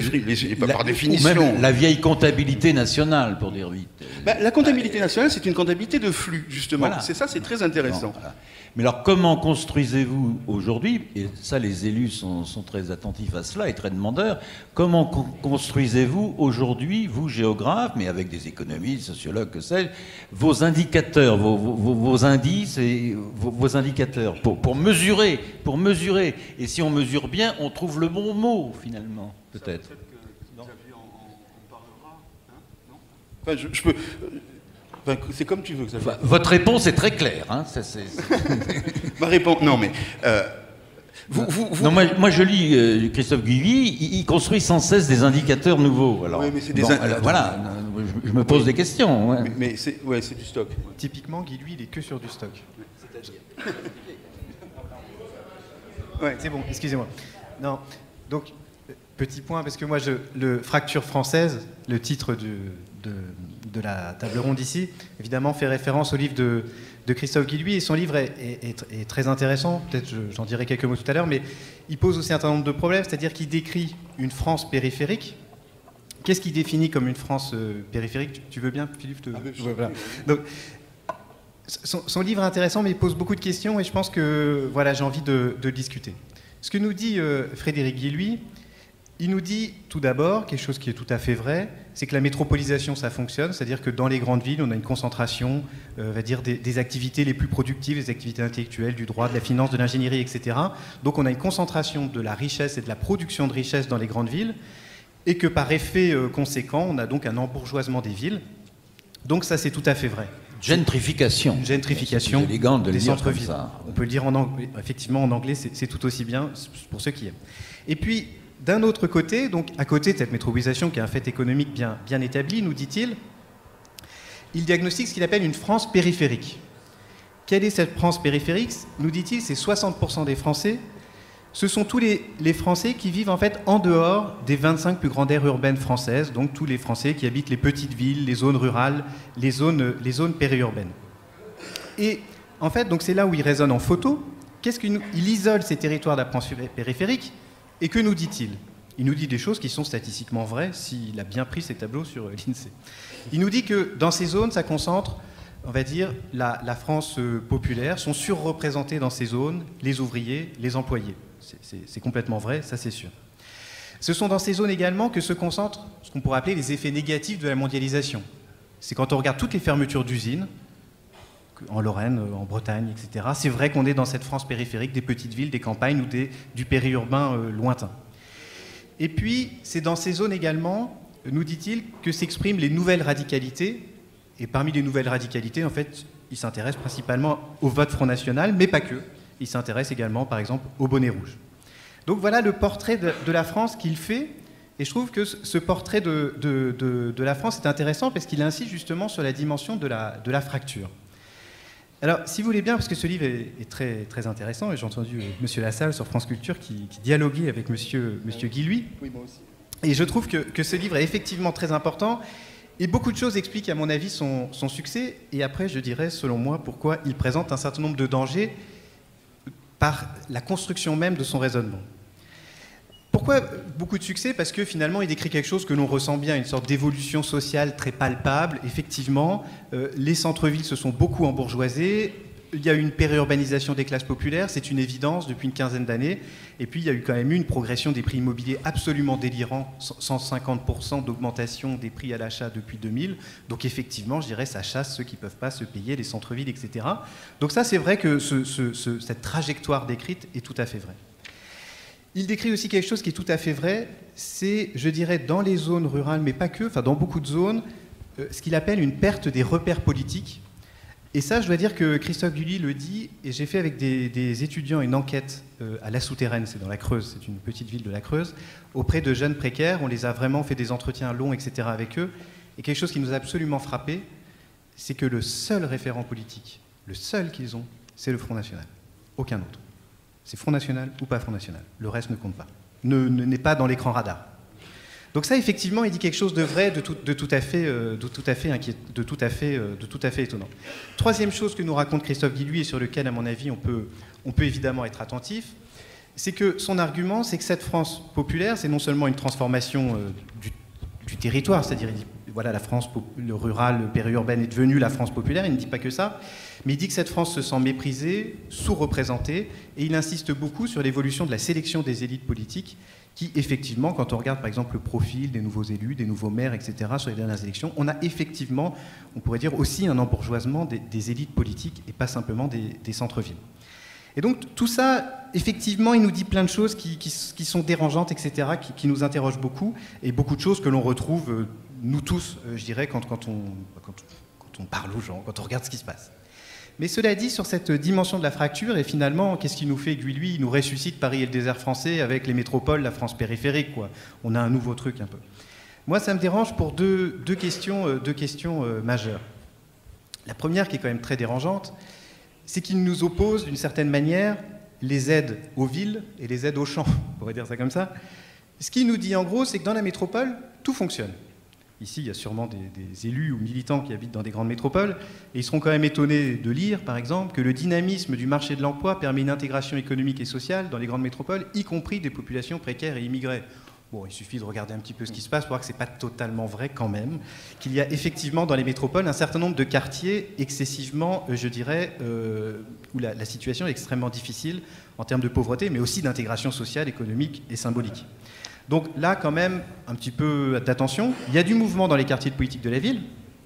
pas par définition. Ou même la vieille comptabilité nationale, pour dire vite. La comptabilité nationale, c'est une comptabilité de flux, justement. Voilà. C'est ça, c'est très intéressant. Non, voilà. Mais alors, comment construisez-vous aujourd'hui, et ça, les élus sont très attentifs à cela et très demandeurs, comment construisez-vous aujourd'hui, vous, géographes, mais avec des économistes, sociologues, que sais-je, vos indicateurs, vos indices et vos indicateurs pour mesurer. Et si on mesure bien, on trouve le bon mot, finalement, peut-être. Enfin, je peux... Enfin, c'est comme tu veux. Que ça enfin, votre réponse est très claire. Hein, Ma réponse... Non, mais... Non, moi, je lis Christophe Guilluy, il construit sans cesse des indicateurs nouveaux. Alors, oui, mais c'est des voilà, je me pose des questions. Ouais. Mais c'est du stock. Typiquement, Guilluy, il est que sur du stock. Ouais. C'est bon, excusez-moi. Non, donc, petit point, parce que moi, le Fracture française, le titre de la table ronde ici, évidemment, fait référence au livre de Christophe Guilluy, et son livre est très intéressant, peut-être j'en dirai quelques mots tout à l'heure, mais il pose aussi un certain nombre de problèmes, c'est-à-dire qu'il décrit une France périphérique. Qu'est-ce qu'il définit comme une France périphérique? Tu veux bien, Philippe voilà. Donc, son livre est intéressant, mais il pose beaucoup de questions, et je pense que voilà, j'ai envie de discuter. Ce que nous dit Frédéric Guilluy, il nous dit tout d'abord quelque chose qui est tout à fait vrai, c'est que la métropolisation, ça fonctionne, c'est-à-dire que dans les grandes villes, on a une concentration, on va dire, des activités les plus productives, des activités intellectuelles, du droit, de la finance, de l'ingénierie, etc. Donc on a une concentration de la richesse et de la production de richesse dans les grandes villes, et que par effet conséquent, on a donc un embourgeoisement des villes. Donc ça, c'est tout à fait vrai. Gentrification. Une gentrification c'est élégant de le des dire centres-villes. comme ça. On peut le dire en anglais. Effectivement, en anglais, c'est tout aussi bien pour ceux qui aiment. Et puis, d'un autre côté, donc à côté de cette métropolisation qui est un fait économique bien établi, nous dit-il, il diagnostique ce qu'il appelle une France périphérique. Quelle est cette France périphérique? Nous dit-il, c'est 60% des Français. Ce sont tous les Français qui vivent en fait en dehors des 25 plus grandes aires urbaines françaises, donc tous les Français qui habitent les petites villes, les zones rurales, les zones périurbaines. Et en fait, donc c'est là où il raisonne en photo. Il isole ces territoires d'approche périphérique. Et que nous dit-il? Il nous dit des choses qui sont statistiquement vraies, s'il a bien pris ses tableaux sur l'INSEE. Il nous dit que dans ces zones, ça concentre, on va dire, la France populaire, sont surreprésentés dans ces zones les ouvriers, les employés. C'est complètement vrai, ça c'est sûr. Ce sont dans ces zones également que se concentrent ce qu'on pourrait appeler les effets négatifs de la mondialisation. C'est quand on regarde toutes les fermetures d'usines, en Lorraine, en Bretagne, etc. C'est vrai qu'on est dans cette France périphérique, des petites villes, des campagnes ou du périurbain lointain. Et puis, c'est dans ces zones également, nous dit-il, que s'expriment les nouvelles radicalités. Et parmi les nouvelles radicalités, en fait, il s'intéresse principalement au vote Front National, mais pas que. Il s'intéresse également, par exemple, au bonnet rouge. Donc voilà le portrait de la France qu'il fait. Et je trouve que ce portrait de la France est intéressant parce qu'il insiste justement sur la dimension de la fracture. Alors, si vous voulez bien, parce que ce livre est très, très intéressant, et j'ai entendu M. Lassalle sur France Culture qui dialoguait avec M. Guilluy. Oui, moi aussi. Et je trouve que ce livre est effectivement très important, et beaucoup de choses expliquent, à mon avis, son succès, et après, je dirais, selon moi, pourquoi il présente un certain nombre de dangers par la construction même de son raisonnement. Pourquoi beaucoup de succès? Parce que finalement, il décrit quelque chose que l'on ressent bien, une sorte d'évolution sociale très palpable. Effectivement, les centres-villes se sont beaucoup embourgeoisés. Il y a eu une périurbanisation des classes populaires, c'est une évidence depuis une quinzaine d'années. Et puis, il y a eu quand même une progression des prix immobiliers absolument délirant, 150% d'augmentation des prix à l'achat depuis 2000. Donc effectivement, je dirais, ça chasse ceux qui ne peuvent pas se payer les centres-villes, etc. Donc ça, c'est vrai que cette trajectoire décrite est tout à fait vraie. Il décrit aussi quelque chose qui est tout à fait vrai, c'est, je dirais, dans les zones rurales, mais pas que, enfin dans beaucoup de zones, ce qu'il appelle une perte des repères politiques. Et ça, je dois dire que Christophe Guilluy le dit, et j'ai fait avec des étudiants une enquête à La Souterraine, c'est dans la Creuse, c'est une petite ville de la Creuse, auprès de jeunes précaires. On les a vraiment fait des entretiens longs, etc. avec eux. Et quelque chose qui nous a absolument frappé, c'est que le seul référent politique, le seul qu'ils ont, c'est le Front National. Aucun autre. C'est Front National ou pas Front National. Le reste ne compte pas. N'est pas dans l'écran radar. Donc ça, effectivement, il dit quelque chose de vrai, de tout à fait étonnant. Troisième chose que nous raconte Christophe Guilluy et sur lequel, à mon avis, on peut évidemment être attentif, c'est que son argument, c'est que cette France populaire, c'est non seulement une transformation du territoire, c'est-à-dire, il dit, voilà, la France le rural, le périurbaine est devenue la France populaire, il ne dit pas que ça, mais il dit que cette France se sent méprisée, sous-représentée, et il insiste beaucoup sur l'évolution de la sélection des élites politiques, qui, effectivement, quand on regarde par exemple le profil des nouveaux élus, des nouveaux maires, etc., sur les dernières élections, on a effectivement, on pourrait dire aussi un embourgeoisement des élites politiques et pas simplement des centres-villes. Et donc tout ça, effectivement, il nous dit plein de choses qui sont dérangeantes, etc., qui nous interrogent beaucoup, et beaucoup de choses que l'on retrouve, nous tous, je dirais, quand on parle aux gens, quand on regarde ce qui se passe. Mais cela dit, sur cette dimension de la fracture, et finalement, qu'est-ce qu'il nous fait, Guilluy? Il nous ressuscite Paris et le désert français avec les métropoles, la France périphérique, quoi. On a un nouveau truc un peu. Moi, ça me dérange pour deux questions majeures. La première, qui est quand même très dérangeante, c'est qu'il nous oppose, d'une certaine manière, les aides aux villes et les aides aux champs, on pourrait dire ça comme ça. Ce qu'il nous dit, en gros, c'est que dans la métropole, tout fonctionne. Ici, il y a sûrement des élus ou militants qui habitent dans des grandes métropoles, et ils seront quand même étonnés de lire, par exemple, que le dynamisme du marché de l'emploi permet une intégration économique et sociale dans les grandes métropoles, y compris des populations précaires et immigrées. Bon, il suffit de regarder un petit peu ce qui se passe pour voir que ce n'est pas totalement vrai quand même, qu'il y a effectivement dans les métropoles un certain nombre de quartiers excessivement, je dirais, où la situation est extrêmement difficile en termes de pauvreté, mais aussi d'intégration sociale, économique et symbolique. Donc là, quand même, un petit peu d'attention. Il y a du mouvement dans les quartiers de politique de la ville,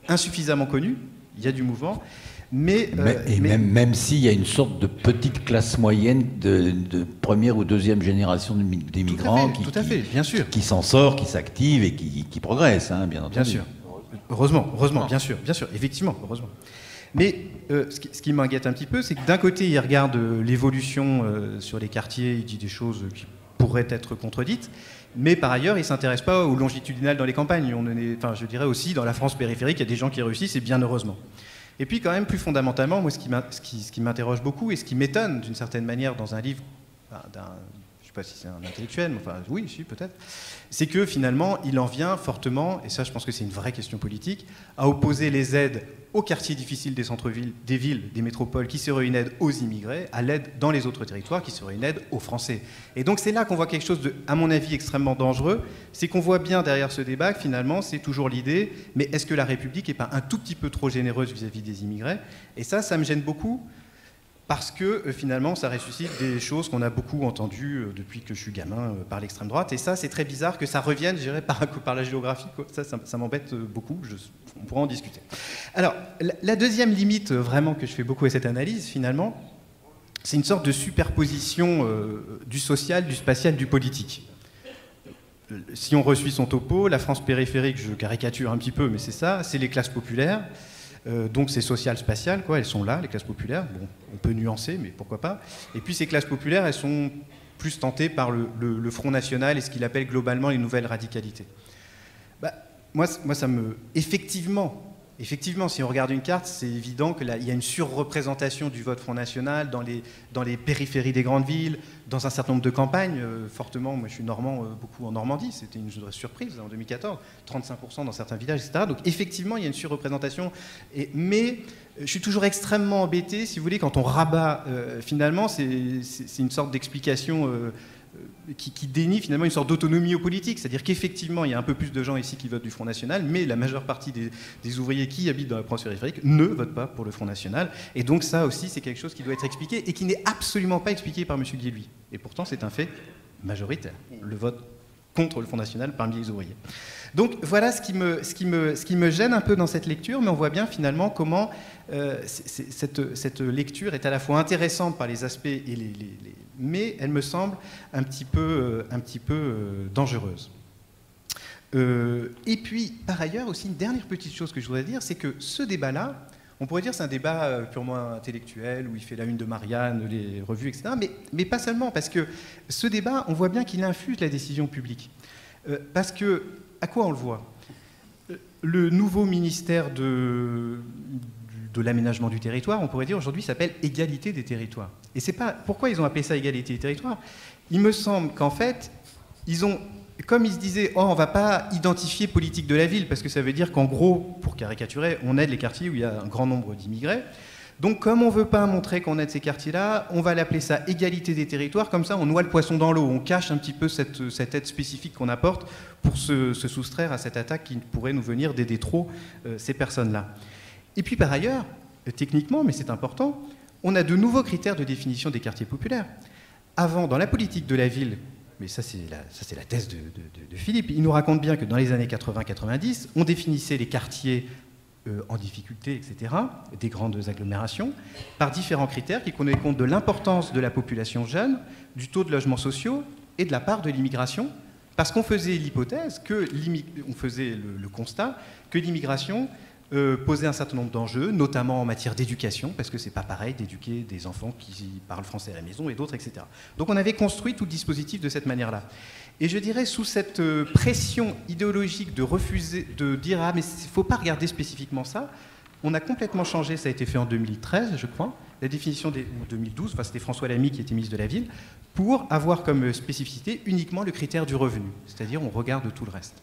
insuffisamment connu, il y a du mouvement. Même s'il y a une sorte de petite classe moyenne de première ou deuxième génération d'immigrants qui s'en sort, qui s'active et qui progresse, hein, bien entendu. Bien sûr. Heureusement, bien sûr, effectivement, heureusement. Mais ce qui m'inquiète un petit peu, c'est que d'un côté, il regarde l'évolution sur les quartiers, il dit des choses qui pourraient être contredites, mais par ailleurs, il ne s'intéresse pas au longitudinal dans les campagnes. Je dirais aussi, dans la France périphérique, il y a des gens qui réussissent, et bien heureusement. Et puis quand même, plus fondamentalement, moi, ce qui m'interroge beaucoup, et ce qui m'étonne d'une certaine manière dans un livre je ne sais pas si c'est un intellectuel, mais enfin oui, si, peut-être, c'est que finalement, il en vient fortement, et ça je pense que c'est une vraie question politique, à opposer les aides aux quartiers difficiles des centres-villes, des villes, des métropoles, qui serait une aide aux immigrés, à l'aide dans les autres territoires, qui serait une aide aux Français. Et donc c'est là qu'on voit quelque chose de, à mon avis, extrêmement dangereux, c'est qu'on voit bien derrière ce débat que finalement c'est toujours l'idée, mais est-ce que la République n'est pas un tout petit peu trop généreuse vis-à-vis des immigrés? Et ça me gêne beaucoup, parce que finalement ça ressuscite des choses qu'on a beaucoup entendues depuis que je suis gamin par l'extrême droite, et ça c'est très bizarre que ça revienne, je dirais, par la géographie, quoi. Ça m'embête beaucoup, on pourra en discuter. Alors la deuxième limite vraiment que je fais beaucoup à cette analyse finalement, c'est une sorte de superposition du social, du spatial, du politique. Si on resuit son topo, la France périphérique, je caricature un petit peu, mais c'est ça, c'est les classes populaires. Donc c'est social, spatial, quoi, elles sont là, les classes populaires. Bon, on peut nuancer, mais pourquoi pas. Et puis ces classes populaires, elles sont plus tentées par le Front National et ce qu'il appelle globalement les nouvelles radicalités. Moi, ça me... Effectivement, si on regarde une carte, c'est évident qu'il y a une surreprésentation du vote Front National dans les périphéries des grandes villes, dans un certain nombre de campagnes, fortement. Moi, je suis normand, beaucoup en Normandie, c'était une surprise en 2014, 35% dans certains villages, etc. Donc, effectivement, il y a une surreprésentation. Mais je suis toujours extrêmement embêté, si vous voulez, quand on rabat, finalement, c'est une sorte d'explication... qui dénie finalement une sorte d'autonomie aux politiques, c'est-à-dire qu'effectivement il y a un peu plus de gens ici qui votent du Front National, mais la majeure partie des ouvriers qui habitent dans la France périphérique ne votent pas pour le Front National, et donc ça aussi c'est quelque chose qui doit être expliqué et qui n'est absolument pas expliqué par M. Guilluy, et pourtant c'est un fait majoritaire. Le vote contre le Front National parmi les ouvriers. Donc voilà ce qui me gêne un peu dans cette lecture, mais on voit bien finalement comment cette lecture est à la fois intéressante par les aspects, mais elle me semble un petit peu dangereuse. Et puis, par ailleurs, aussi une dernière petite chose que je voudrais dire, c'est que ce débat-là, on pourrait dire que c'est un débat purement intellectuel, où il fait la une de Marianne, les revues, etc. Mais pas seulement, parce que ce débat, on voit bien qu'il infuse la décision publique. Parce que, à quoi on le voit? Le nouveau ministère de l'aménagement du territoire, on pourrait dire aujourd'hui, s'appelle Égalité des territoires. Et c'est pas... Pourquoi ils ont appelé ça Égalité des territoires? Il me semble qu'en fait, comme ils se disaient, oh, on ne va pas identifier politique de la ville, parce que ça veut dire qu'en gros, pour caricaturer, on aide les quartiers où il y a un grand nombre d'immigrés. Donc, comme on ne veut pas montrer qu'on aide ces quartiers-là, on va l'appeler ça égalité des territoires. Comme ça, on noie le poisson dans l'eau. On cache un petit peu cette aide spécifique qu'on apporte pour se soustraire à cette attaque qui pourrait nous venir d'aider trop ces personnes-là. Et puis, par ailleurs, techniquement, mais c'est important, on a de nouveaux critères de définition des quartiers populaires. Avant, dans la politique de la ville, mais ça c'est la thèse de Philippe, il nous raconte bien que dans les années 80-90, on définissait les quartiers en difficulté, etc., des grandes agglomérations, par différents critères qui prenaient compte de l'importance de la population jeune, du taux de logements sociaux et de la part de l'immigration, parce qu'on faisait l'hypothèse, on faisait le constat que l'immigration posait un certain nombre d'enjeux, notamment en matière d'éducation, parce que c'est pas pareil d'éduquer des enfants qui parlent français à la maison et d'autres, etc. Donc on avait construit tout le dispositif de cette manière-là. Et je dirais, sous cette pression idéologique de refuser, de dire « Ah, mais il ne faut pas regarder spécifiquement ça », on a complètement changé, ça a été fait en 2013, je crois, la définition ou 2012, enfin c'était François Lamy qui était ministre de la Ville, pour avoir comme spécificité uniquement le critère du revenu, c'est-à-dire on regarde tout le reste.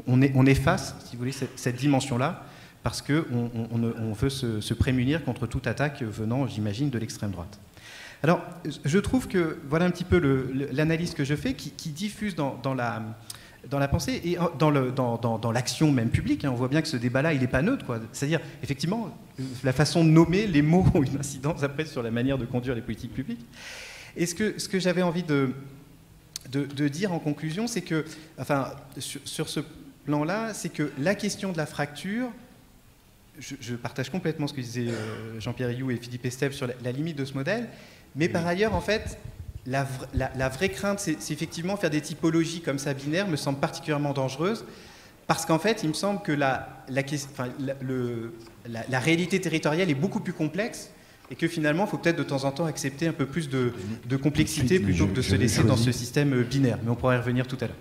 On efface, si vous voulez, cette dimension-là, parce qu'on veut se prémunir contre toute attaque venant, j'imagine, de l'extrême droite. Alors, je trouve que, voilà un petit peu l'analyse que je fais, qui diffuse dans la pensée et dans l'action même publique. On voit bien que ce débat-là, il n'est pas neutre, quoi. C'est-à-dire, effectivement, la façon de nommer les mots ont une incidence après sur la manière de conduire les politiques publiques. Et ce que j'avais envie de dire en conclusion, c'est que, enfin, sur ce plan-là, c'est que la question de la fracture, je partage complètement ce que disaient Jean-Pierre Rioux et Philippe Estève sur la limite de ce modèle, mais par ailleurs, en fait, la vraie crainte, c'est effectivement faire des typologies comme ça binaires, me semble particulièrement dangereuse, parce qu'en fait, il me semble que la réalité territoriale est beaucoup plus complexe, et que finalement, il faut peut-être de temps en temps accepter un peu plus de complexité plutôt que de se laisser dans ce système binaire. Mais on pourra y revenir tout à l'heure.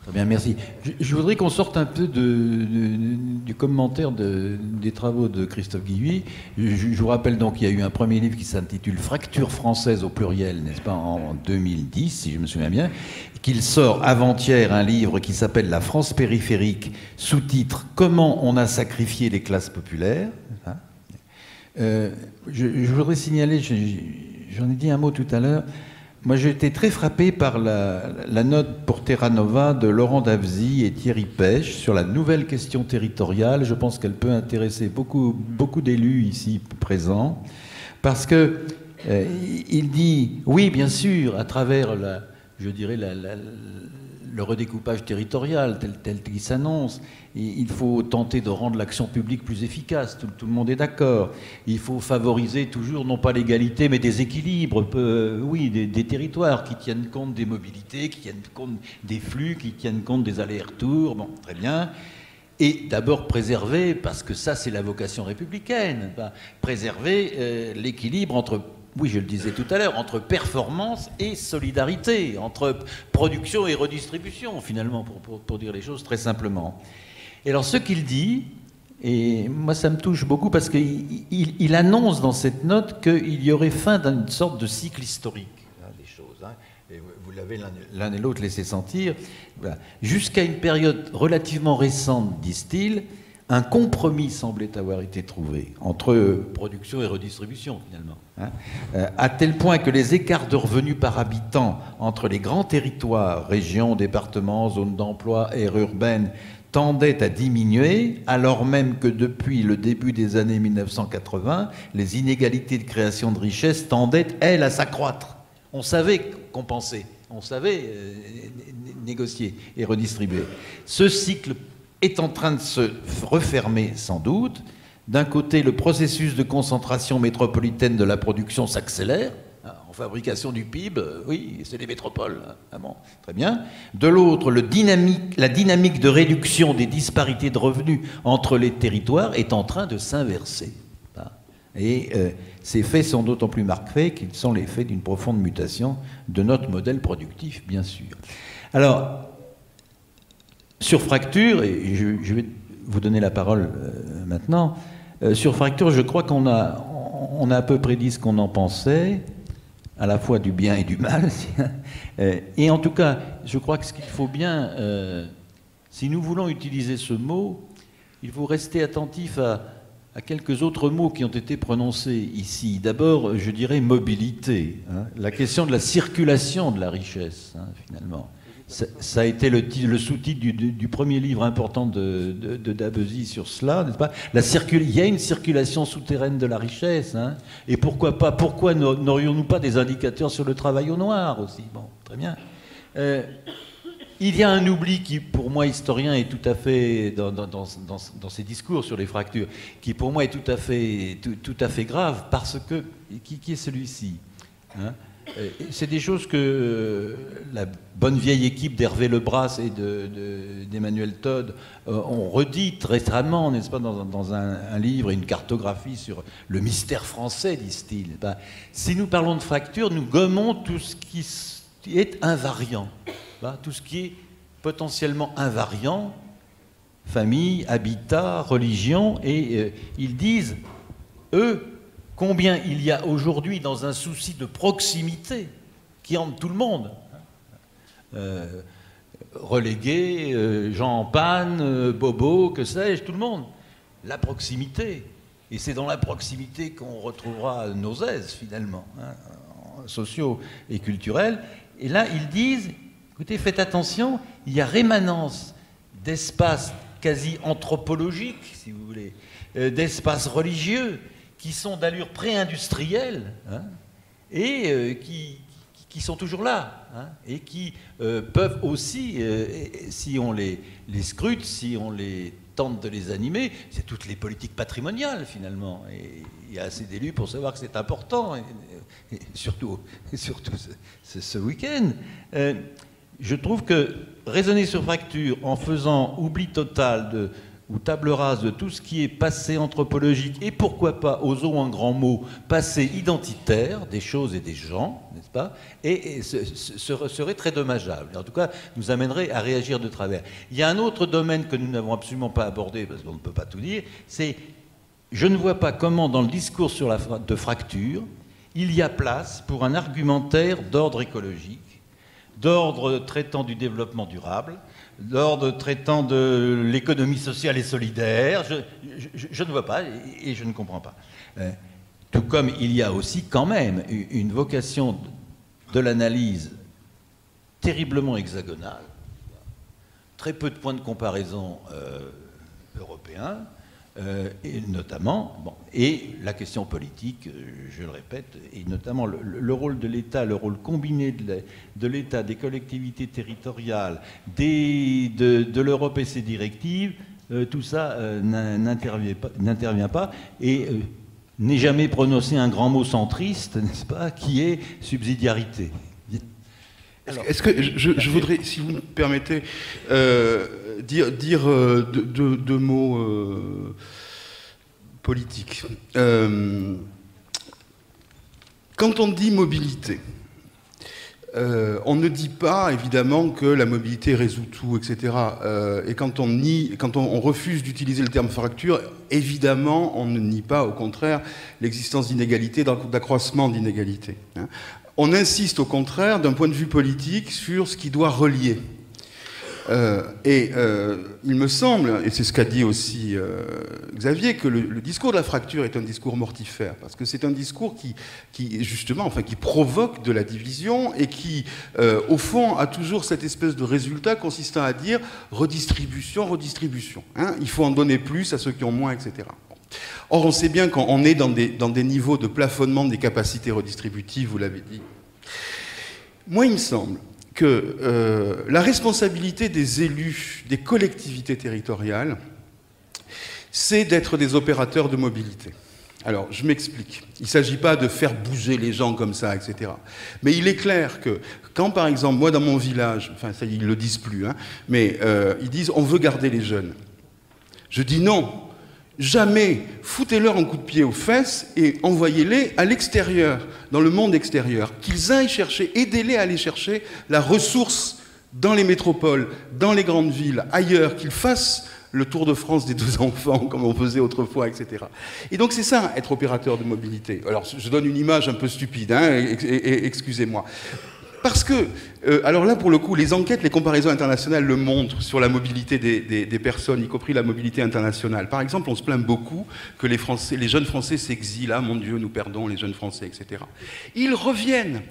Très bien, merci. Je voudrais qu'on sorte un peu du commentaire des travaux de Christophe Guilluy. Je vous rappelle donc qu'il y a eu un premier livre qui s'intitule « Fracture française au pluriel », n'est-ce pas, en 2010, si je me souviens bien, qu'il sort avant-hier un livre qui s'appelle « La France périphérique », sous-titre « Comment on a sacrifié les classes populaires ». Je voudrais signaler, j'en ai dit un mot tout à l'heure, moi, j'ai été très frappé par la note pour Terra Nova de Laurent Davzy et Thierry Pêche sur la nouvelle question territoriale. Je pense qu'elle peut intéresser beaucoup d'élus ici présents, parce que il dit, oui, bien sûr, à travers, je dirais, le redécoupage territorial tel qu'il s'annonce, il faut tenter de rendre l'action publique plus efficace, tout le monde est d'accord. Il faut favoriser toujours, non pas l'égalité, mais des équilibres, oui, des territoires qui tiennent compte des mobilités, qui tiennent compte des flux, qui tiennent compte des allers-retours, bon, très bien. Et d'abord préserver, parce que ça c'est la vocation républicaine, préserver l'équilibre entre, oui je le disais tout à l'heure, entre performance et solidarité, entre production et redistribution finalement, pour dire les choses très simplement. Et alors ce qu'il dit, et moi ça me touche beaucoup parce qu'il annonce dans cette note qu'il y aurait fin d'une sorte de cycle historique des choses, hein, et vous l'avez l'un et l'autre laissé sentir, voilà. Jusqu'à une période relativement récente, disent-ils, un compromis semblait avoir été trouvé entre production et redistribution, finalement. Hein, à tel point que les écarts de revenus par habitant entre les grands territoires, régions, départements, zones d'emploi, aires urbaines, tendaient à diminuer, alors même que depuis le début des années 1980, les inégalités de création de richesse tendaient, elles, à s'accroître. On savait compenser. On savait négocier et redistribuer. Ce cycle est en train de se refermer sans doute. D'un côté, le processus de concentration métropolitaine de la production s'accélère. En fabrication du PIB, oui, c'est les métropoles. Ah bon, très bien. De l'autre, la dynamique de réduction des disparités de revenus entre les territoires est en train de s'inverser. Et ces faits sont d'autant plus marqués qu'ils sont les faits d'une profonde mutation de notre modèle productif, bien sûr. Alors, sur Fracture, et je vais vous donner la parole maintenant, sur Fracture, je crois qu'on a à peu près dit ce qu'on en pensait, à la fois du bien et du mal. Et en tout cas, je crois que ce qu'il faut bien, si nous voulons utiliser ce mot, il faut rester attentif à quelques autres mots qui ont été prononcés ici. D'abord, je dirais mobilité, hein, la question de la circulation de la richesse, hein, finalement. Ça a été le sous-titre du premier livre important de Dabezy sur cela, n'est-ce pas? Il y a une circulation souterraine de la richesse, hein, et pourquoi pas? Pourquoi n'aurions-nous pas des indicateurs sur le travail au noir aussi? Bon, très bien. Il y a un oubli qui, pour moi, historien, est tout à fait, dans ses discours sur les fractures, qui pour moi est tout à fait grave, parce que, qui est celui-ci, hein? C'est des choses que la bonne vieille équipe d'Hervé Lebras et d'Emmanuel Todd ont redites récemment, n'est-ce pas, dans un livre, une cartographie sur le mystère français, disent-ils. Ben, si nous parlons de fracture, nous gommons tout ce qui est invariant, ben, tout ce qui est potentiellement invariant, famille, habitat, religion, et ils disent, eux, combien il y a aujourd'hui dans un souci de proximité qui hante tout le monde. Relégué, gens en panne, bobo, que sais-je, tout le monde. La proximité. Et c'est dans la proximité qu'on retrouvera nos aises, finalement, hein, sociaux et culturels. Et là, ils disent, écoutez, faites attention, il y a rémanence d'espaces quasi anthropologiques, si vous voulez, d'espaces religieux, qui sont d'allure pré-industrielle, hein, et qui sont toujours là, hein, et qui peuvent aussi, si on les scrute, si on les tente de les animer, c'est toutes les politiques patrimoniales finalement. Et il y a assez d'élus pour savoir que c'est important, et surtout ce week-end. Je trouve que raisonner sur fracture en faisant oubli total ou table rase de tout ce qui est passé anthropologique et pourquoi pas, osons un grand mot, passé identitaire des choses et des gens, n'est-ce pas, et serait très dommageable. Et en tout cas, nous amènerait à réagir de travers. Il y a un autre domaine que nous n'avons absolument pas abordé, parce qu'on ne peut pas tout dire, c'est, je ne vois pas comment dans le discours de fracture, il y a place pour un argumentaire d'ordre écologique, d'ordre traitant du développement durable, d'ordre traitant de l'économie sociale et solidaire. Je ne vois pas et je ne comprends pas. Tout comme il y a aussi quand même une vocation de l'analyse terriblement hexagonale, très peu de points de comparaison européens, et notamment, bon, et la question politique, je le répète, et notamment le rôle de l'État, le rôle combiné de l'État, des collectivités territoriales, de l'Europe et ses directives, tout ça n'intervient pas et n'est jamais prononcé un grand mot centriste, n'est-ce pas, qui est subsidiarité. Est-ce que je voudrais, si vous me permettez, dire deux mots politiques. Quand on dit mobilité, on ne dit pas évidemment que la mobilité résout tout, etc. Et quand on refuse d'utiliser le terme fracture, évidemment, on ne nie pas, au contraire, l'existence d'inégalités, d'accroissement d'inégalités. On insiste au contraire, d'un point de vue politique, sur ce qui doit relier. Il me semble, et c'est ce qu'a dit aussi Xavier, que le discours de la fracture est un discours mortifère, parce que c'est un discours qui provoque de la division et qui, au fond, a toujours cette espèce de résultat consistant à dire redistribution, redistribution. Hein, il faut en donner plus à ceux qui ont moins, etc. Or, on sait bien qu'on est dans des niveaux de plafonnement des capacités redistributives, vous l'avez dit. Moi, il me semble que la responsabilité des élus, des collectivités territoriales, c'est d'être des opérateurs de mobilité. Alors, je m'explique. Il ne s'agit pas de faire bouger les gens comme ça, etc. Mais il est clair que quand, par exemple, moi, dans mon village, enfin, ça, ils ne le disent plus, hein, mais ils disent « on veut garder les jeunes ». Je dis non, jamais, foutez-leur un coup de pied aux fesses et envoyez-les à l'extérieur, dans le monde extérieur, qu'ils aillent chercher, aidez-les à aller chercher la ressource dans les métropoles, dans les grandes villes, ailleurs, qu'ils fassent le Tour de France des 2 enfants, comme on faisait autrefois, etc. Et donc c'est ça, être opérateur de mobilité. Alors je donne une image un peu stupide, hein, excusez-moi. Parce que, alors là, pour le coup, les enquêtes, les comparaisons internationales le montrent sur la mobilité des personnes, y compris la mobilité internationale. Par exemple, on se plaint beaucoup que les jeunes Français s'exilent. Ah, mon Dieu, nous perdons les jeunes Français, etc. Ils reviennent.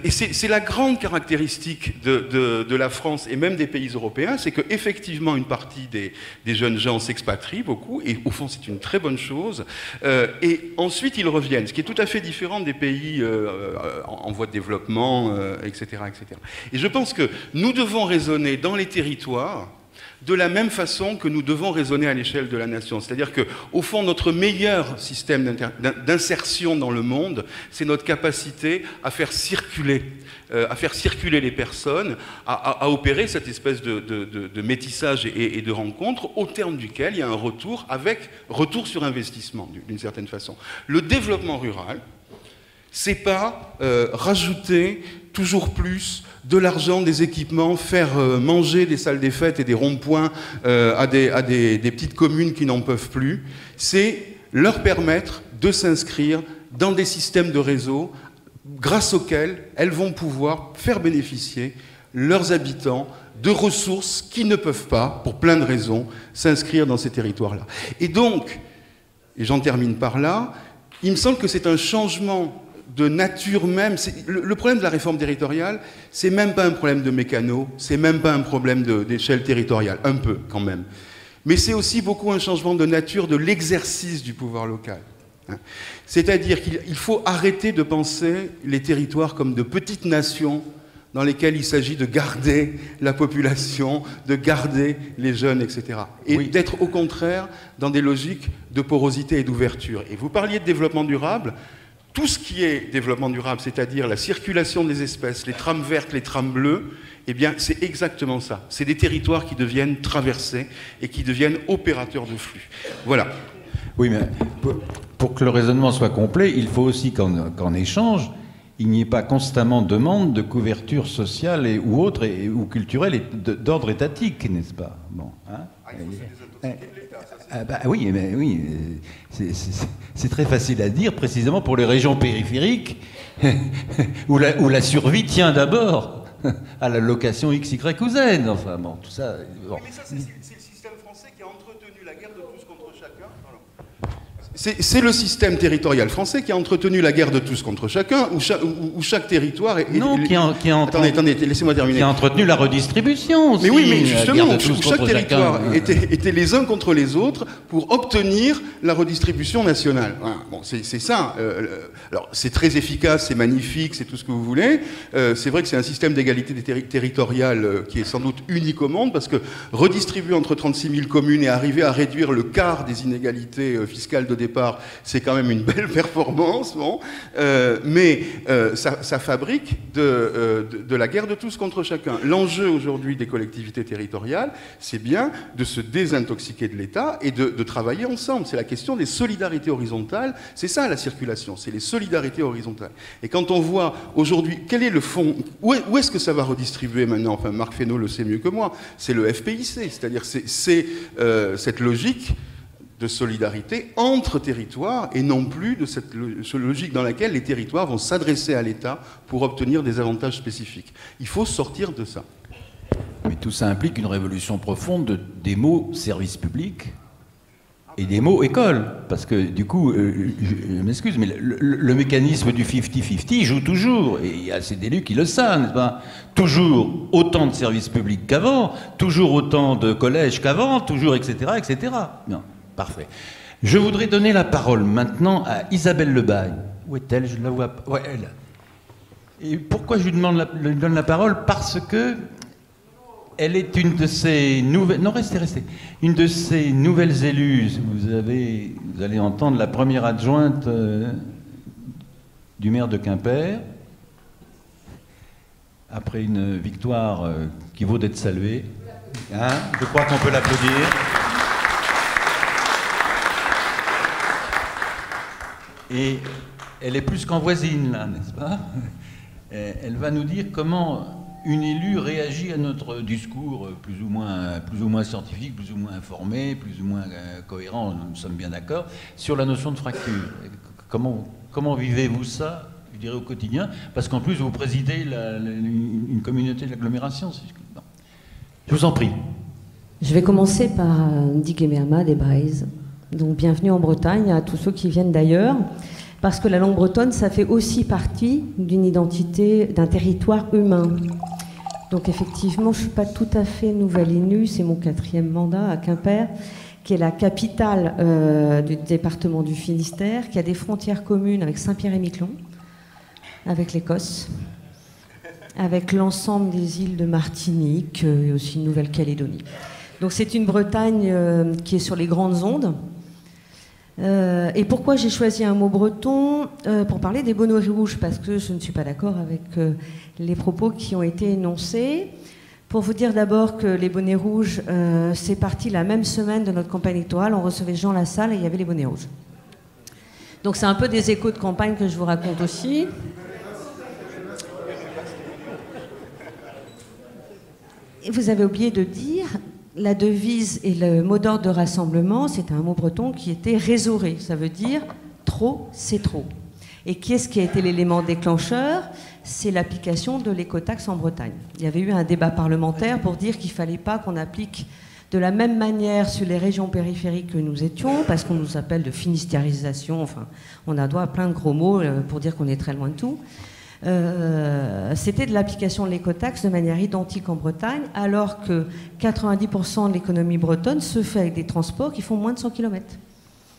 Et c'est la grande caractéristique de la France et même des pays européens, c'est qu'effectivement, une partie des jeunes gens s'expatrient beaucoup, et au fond, c'est une très bonne chose. Et ensuite, ils reviennent, ce qui est tout à fait différent des pays en voie de développement, etc., etc. Et je pense que nous devons raisonner dans les territoires de la même façon que nous devons raisonner à l'échelle de la nation. C'est-à-dire qu'au fond, notre meilleur système d'insertion dans le monde, c'est notre capacité à faire circuler les personnes, à opérer cette espèce de métissage et de rencontre, au terme duquel il y a un retour sur investissement, d'une certaine façon. Le développement rural, c'est pas rajouter toujours plus de l'argent, des équipements, faire manger des salles des fêtes et des ronds-points à des petites communes qui n'en peuvent plus. C'est leur permettre de s'inscrire dans des systèmes de réseau grâce auxquels elles vont pouvoir faire bénéficier leurs habitants de ressources qui ne peuvent pas, pour plein de raisons, s'inscrire dans ces territoires-là. Et donc, et j'en termine par là, il me semble que c'est un changement de nature même. Le problème de la réforme territoriale, c'est même pas un problème de mécano, c'est même pas un problème d'échelle territoriale, un peu quand même. Mais c'est aussi beaucoup un changement de nature de l'exercice du pouvoir local. C'est-à-dire qu'il faut arrêter de penser les territoires comme de petites nations dans lesquelles il s'agit de garder la population, de garder les jeunes, etc. Et oui, d'être au contraire dans des logiques de porosité et d'ouverture. Et vous parliez de développement durable. Tout ce qui est développement durable, c'est-à-dire la circulation des espèces, les trames vertes, les trames bleues, eh bien, c'est exactement ça. C'est des territoires qui deviennent traversés et qui deviennent opérateurs de flux. Voilà. Oui, mais pour que le raisonnement soit complet, il faut aussi qu'en échange, il n'y ait pas constamment demande de couverture sociale ou autre, ou culturelle d'ordre étatique, n'est-ce pas? Bon, hein, oui, mais oui, c'est très facile à dire, précisément pour les régions périphériques, où la survie tient d'abord à la location X, Y ou Z. Enfin, bon, tout ça... Bon. Oui, mais ça, c'est le système français qui a entretenu la guerre de tous contre chacun. C'est le système territorial français qui a entretenu la guerre de tous contre chacun, où chaque territoire est... Non, Attendez, laissez-moi terminer. Qui a entretenu la redistribution aussi. Mais oui, mais justement, chaque territoire était les uns contre les autres pour obtenir la redistribution nationale. Voilà. Bon, c'est ça. Alors, c'est très efficace, c'est magnifique, c'est tout ce que vous voulez. C'est vrai que c'est un système d'égalité territoriale qui est sans doute unique au monde, parce que redistribuer entre 36 000 communes et arriver à réduire le quart des inégalités fiscales de départ, c'est quand même une belle performance, bon. Mais ça fabrique de la guerre de tous contre chacun. L'enjeu aujourd'hui des collectivités territoriales, c'est bien de se désintoxiquer de l'État et de travailler ensemble. C'est la question des solidarités horizontales, c'est ça la circulation, c'est les solidarités horizontales. Et quand on voit aujourd'hui, quel est le fond, où est-ce que ça va redistribuer maintenant? Enfin, Marc Fesneau le sait mieux que moi, c'est le FPIC, c'est-à-dire c'est cette logique de solidarité entre territoires et non plus de cette logique dans laquelle les territoires vont s'adresser à l'État pour obtenir des avantages spécifiques. Il faut sortir de ça. Mais tout ça implique une révolution profonde des mots service public et des mots école. Parce que du coup, je m'excuse, mais le mécanisme du 50-50 joue toujours. Et il y a assez d'élus qui le savent, n'est-ce pas? Toujours autant de services publics qu'avant, toujours autant de collèges qu'avant, toujours, etc., etc. Non. Parfait. Je voudrais donner la parole maintenant à Isabelle Lebaille. Où est-elle? Je ne la vois pas. Ouais, elle. Et pourquoi je lui donne la parole? Parce que elle est une de ces nouvelles... Non, restez. Une de ces nouvelles élues. Vous allez entendre la première adjointe du maire de Quimper, après une victoire qui vaut d'être saluée. Hein, je crois qu'on peut l'applaudir. Et elle est plus qu'en voisine, là, n'est-ce pas? Elle va nous dire comment une élue réagit à notre discours plus ou moins scientifique, plus ou moins informé, plus ou moins cohérent, nous sommes bien d'accord, sur la notion de fracture. Comment vivez-vous ça, je dirais, au quotidien? Parce qu'en plus, vous présidez une communauté d'agglomération. Je vous en prie. Je vais commencer par Ndiguemema des Braises. Donc bienvenue en Bretagne à tous ceux qui viennent d'ailleurs, parce que la langue bretonne, ça fait aussi partie d'une identité, d'un territoire humain. Donc effectivement, je ne suis pas tout à fait nouvelle élue, c'est mon 4e mandat à Quimper, qui est la capitale du département du Finistère, qui a des frontières communes avec Saint-Pierre-et-Miquelon, avec l'Écosse, avec l'ensemble des îles de Martinique et aussi Nouvelle-Calédonie. Donc c'est une Bretagne qui est sur les grandes ondes. Et pourquoi j'ai choisi un mot breton pour parler des bonnets rouges? Parce que je ne suis pas d'accord avec les propos qui ont été énoncés. Pour vous dire d'abord que les bonnets rouges, c'est parti la même semaine de notre campagne électorale. On recevait Jean Lassalle et il y avait les bonnets rouges. Donc c'est un peu des échos de campagne que je vous raconte aussi. Et vous avez oublié de dire... La devise et le mot d'ordre de rassemblement, c'était un mot breton qui était résoré. Ça veut dire trop, c'est trop. Et qu'est-ce qui a été l'élément déclencheur? C'est l'application de l'écotaxe en Bretagne. Il y avait eu un débat parlementaire pour dire qu'il ne fallait pas qu'on applique de la même manière sur les régions périphériques que nous étions, parce qu'on nous appelle de finistérialisation. Enfin, on a droit à plein de gros mots pour dire qu'on est très loin de tout. C'était de l'application de l'écotaxe de manière identique en Bretagne, alors que 90% de l'économie bretonne se fait avec des transports qui font moins de 100 km.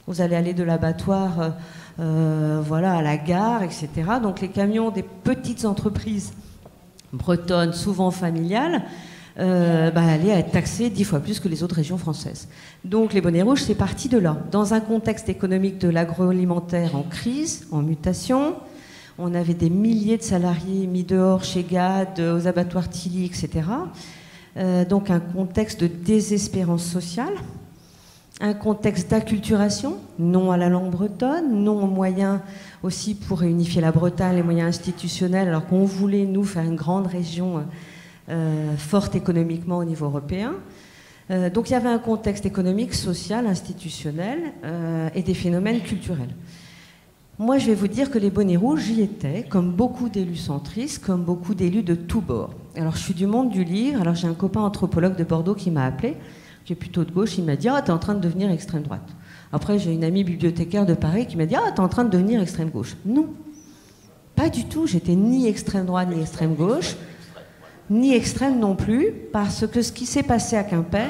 Vous allez aller de l'abattoir à la gare, etc. Donc les camions des petites entreprises bretonnes, souvent familiales, allaient être taxés 10 fois plus que les autres régions françaises. Donc les bonnets rouges, c'est parti de là. Dans un contexte économique de l'agroalimentaire en crise, en mutation, on avait des milliers de salariés mis dehors chez GAD, aux abattoirs Tilly, etc. Donc un contexte de désespérance sociale, un contexte d'acculturation, non à la langue bretonne, non aux moyens aussi pour réunifier la Bretagne, les moyens institutionnels, alors qu'on voulait, nous, faire une grande région forte économiquement au niveau européen. Donc il y avait un contexte économique, social, institutionnel et des phénomènes culturels. Moi, je vais vous dire que les bonnets rouges, j'y étais, comme beaucoup d'élus centristes, comme beaucoup d'élus de tous bords. Alors, je suis du monde du livre. Alors, j'ai un copain anthropologue de Bordeaux qui m'a appelé, qui est plutôt de gauche. Il m'a dit « Ah, t'es en train de devenir extrême droite ». Après, j'ai une amie bibliothécaire de Paris qui m'a dit « Ah, t'es en train de devenir extrême gauche ». Non, pas du tout. J'étais ni extrême droite, ni extrême gauche, ni extrême non plus, parce que ce qui s'est passé à Quimper,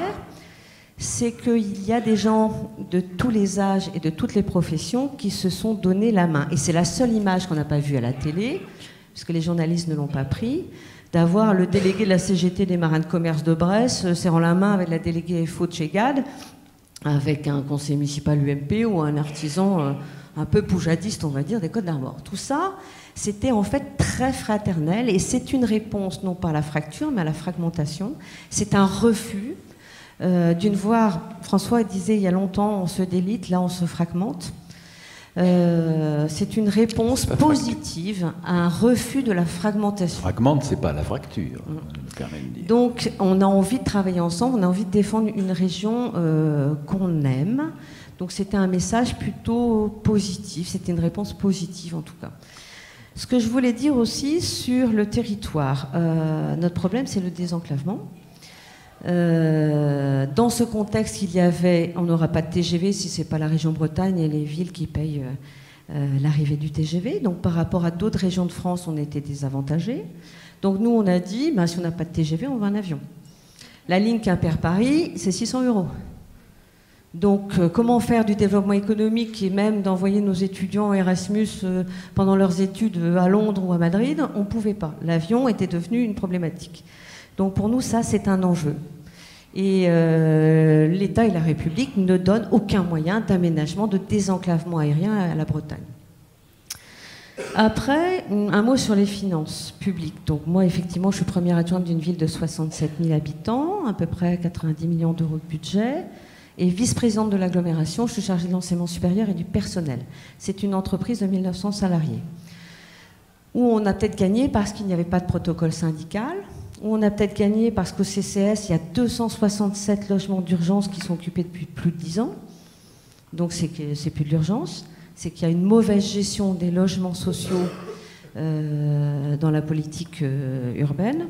c'est qu'il y a des gens de tous les âges et de toutes les professions qui se sont donné la main. Et c'est la seule image qu'on n'a pas vue à la télé, puisque les journalistes ne l'ont pas pris, d'avoir le délégué de la CGT des marins de commerce de Brest serrant la main avec la déléguée FO de chez GAD, avec un conseiller municipal UMP ou un artisan un peu poujadiste, on va dire, des Côtes d'Armor. Tout ça, c'était en fait très fraternel, et c'est une réponse non pas à la fracture, mais à la fragmentation. C'est un refus d'une voie. François disait il y a longtemps, on se délite, là on se fragmente. C'est une réponse positive à un refus de la fragmentation. Fragmente, c'est pas la fracture. Donc on a envie de travailler ensemble, on a envie de défendre une région qu'on aime. Donc c'était un message plutôt positif, c'était une réponse positive en tout cas. Ce que je voulais dire aussi sur le territoire, notre problème c'est le désenclavement. Dans ce contexte, on n'aura pas de TGV si ce n'est pas la région Bretagne et les villes qui payent l'arrivée du TGV. Donc par rapport à d'autres régions de France, on était désavantagés. Donc nous, on a dit, si on n'a pas de TGV, on va en avion. La ligne Quimper-Paris, c'est 600 €. Donc, comment faire du développement économique et même d'envoyer nos étudiants en Erasmus pendant leurs études à Londres ou à Madrid? On ne pouvait pas. L'avion était devenu une problématique. Donc, pour nous, ça, c'est un enjeu. Et l'État et la République ne donnent aucun moyen d'aménagement, de désenclavement aérien à la Bretagne. Après, un mot sur les finances publiques. Donc moi, effectivement, je suis première adjointe d'une ville de 67 000 habitants, à peu près 90 millions d'euros de budget, et vice-présidente de l'agglomération, je suis chargée de l'enseignement supérieur et du personnel. C'est une entreprise de 1900 salariés, où on a peut-être gagné parce qu'il n'y avait pas de protocole syndical, où on a peut-être gagné parce qu'au CCS, il y a 267 logements d'urgence qui sont occupés depuis plus de 10 ans, donc c'est plus de l'urgence. C'est qu'il y a une mauvaise gestion des logements sociaux dans la politique urbaine.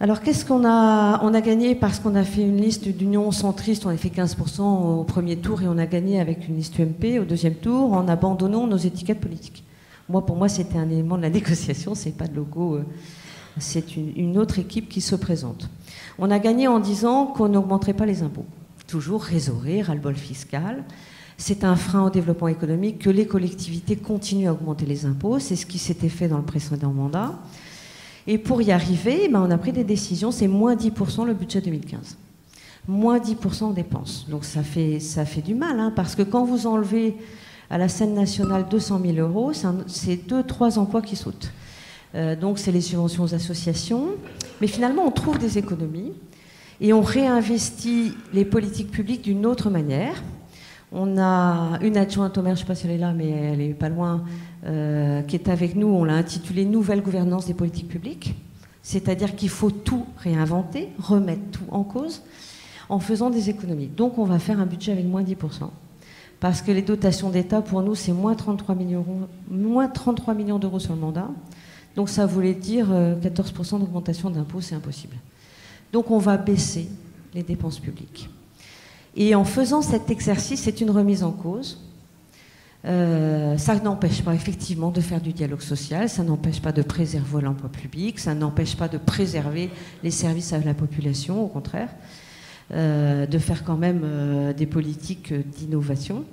Alors qu'est-ce qu'on a? On a gagné parce qu'on a fait une liste d'union centriste, on a fait 15% au premier tour et on a gagné avec une liste UMP au deuxième tour en abandonnant nos étiquettes politiques. Pour moi, c'était un élément de la négociation, c'est pas de logo, c'est une autre équipe qui se présente. On a gagné en disant qu'on n'augmenterait pas les impôts. Toujours résoré, ras-le-bol fiscal. C'est un frein au développement économique que les collectivités continuent à augmenter les impôts. C'est ce qui s'était fait dans le précédent mandat. Et pour y arriver, on a pris des décisions. C'est moins 10% le budget 2015. Moins 10% en dépenses. Donc ça fait du mal, parce que quand vous enlevez à la scène nationale 200 000 euros, c'est 2-3 emplois qui sautent. Donc c'est les subventions aux associations. Mais finalement, on trouve des économies et on réinvestit les politiques publiques d'une autre manière. On a une adjointe au maire, je ne sais pas si elle est là, mais elle est pas loin, qui est avec nous. On l'a intitulée « Nouvelle gouvernance des politiques publiques ». C'est-à-dire qu'il faut tout réinventer, remettre tout en cause, en faisant des économies. Donc on va faire un budget avec moins 10%. Parce que les dotations d'État, pour nous, c'est moins 33 millions d'euros sur le mandat. Donc ça voulait dire 14% d'augmentation d'impôts, c'est impossible. Donc on va baisser les dépenses publiques. Et en faisant cet exercice, c'est une remise en cause. Ça n'empêche pas effectivement de faire du dialogue social, ça n'empêche pas de préserver l'emploi public, ça n'empêche pas de préserver les services à la population, au contraire, de faire quand même des politiques d'innovation.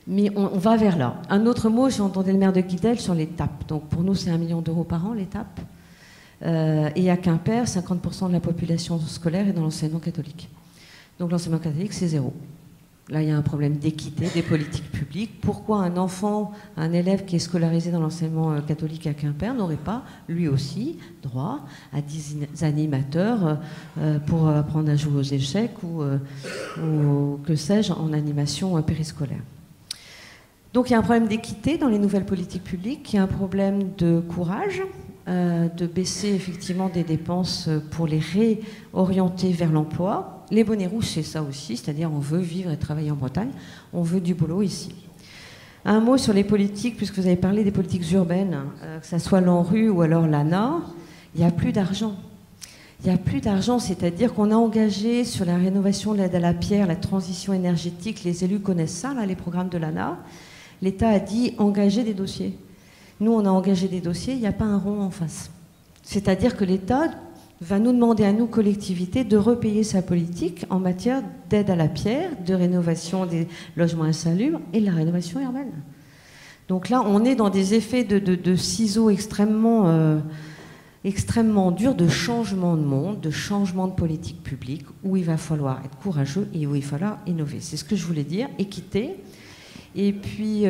Mais on va vers là. Un autre mot, j'ai entendu le maire de Guidel sur les TAP. Donc pour nous, c'est 1 million d'euros par an, les TAP. Et à Quimper, 50% de la population scolaire est dans l'enseignement catholique. Donc l'enseignement catholique, c'est 0. Là, il y a un problème d'équité des politiques publiques. Pourquoi un enfant, un élève qui est scolarisé dans l'enseignement catholique à Quimper n'aurait pas, lui aussi, droit à des animateurs pour apprendre à jouer aux échecs ou que sais-je, en animation périscolaire? Donc il y a un problème d'équité dans les nouvelles politiques publiques, il y a un problème de courage, de baisser effectivement des dépenses pour les réorienter vers l'emploi. Les bonnets rouges, c'est ça aussi, c'est-à-dire on veut vivre et travailler en Bretagne, on veut du boulot ici. Un mot sur les politiques, puisque vous avez parlé des politiques urbaines, que ce soit l'ANRU ou alors l'ANA, il n'y a plus d'argent. Il n'y a plus d'argent, c'est-à-dire qu'on a engagé sur la rénovation de l'aide à la pierre, la transition énergétique, les élus connaissent ça, là, les programmes de l'ANA. L'État a dit engager des dossiers. Nous, on a engagé des dossiers, il n'y a pas un rond en face. C'est-à-dire que l'État va nous demander à nous, collectivités, de repayer sa politique en matière d'aide à la pierre, de rénovation des logements insalubres et de la rénovation urbaine. Donc là, on est dans des effets de ciseaux extrêmement durs, de changement de monde, de changement de politique publique, où il va falloir être courageux et où il va falloir innover. C'est ce que je voulais dire, équité. Et puis,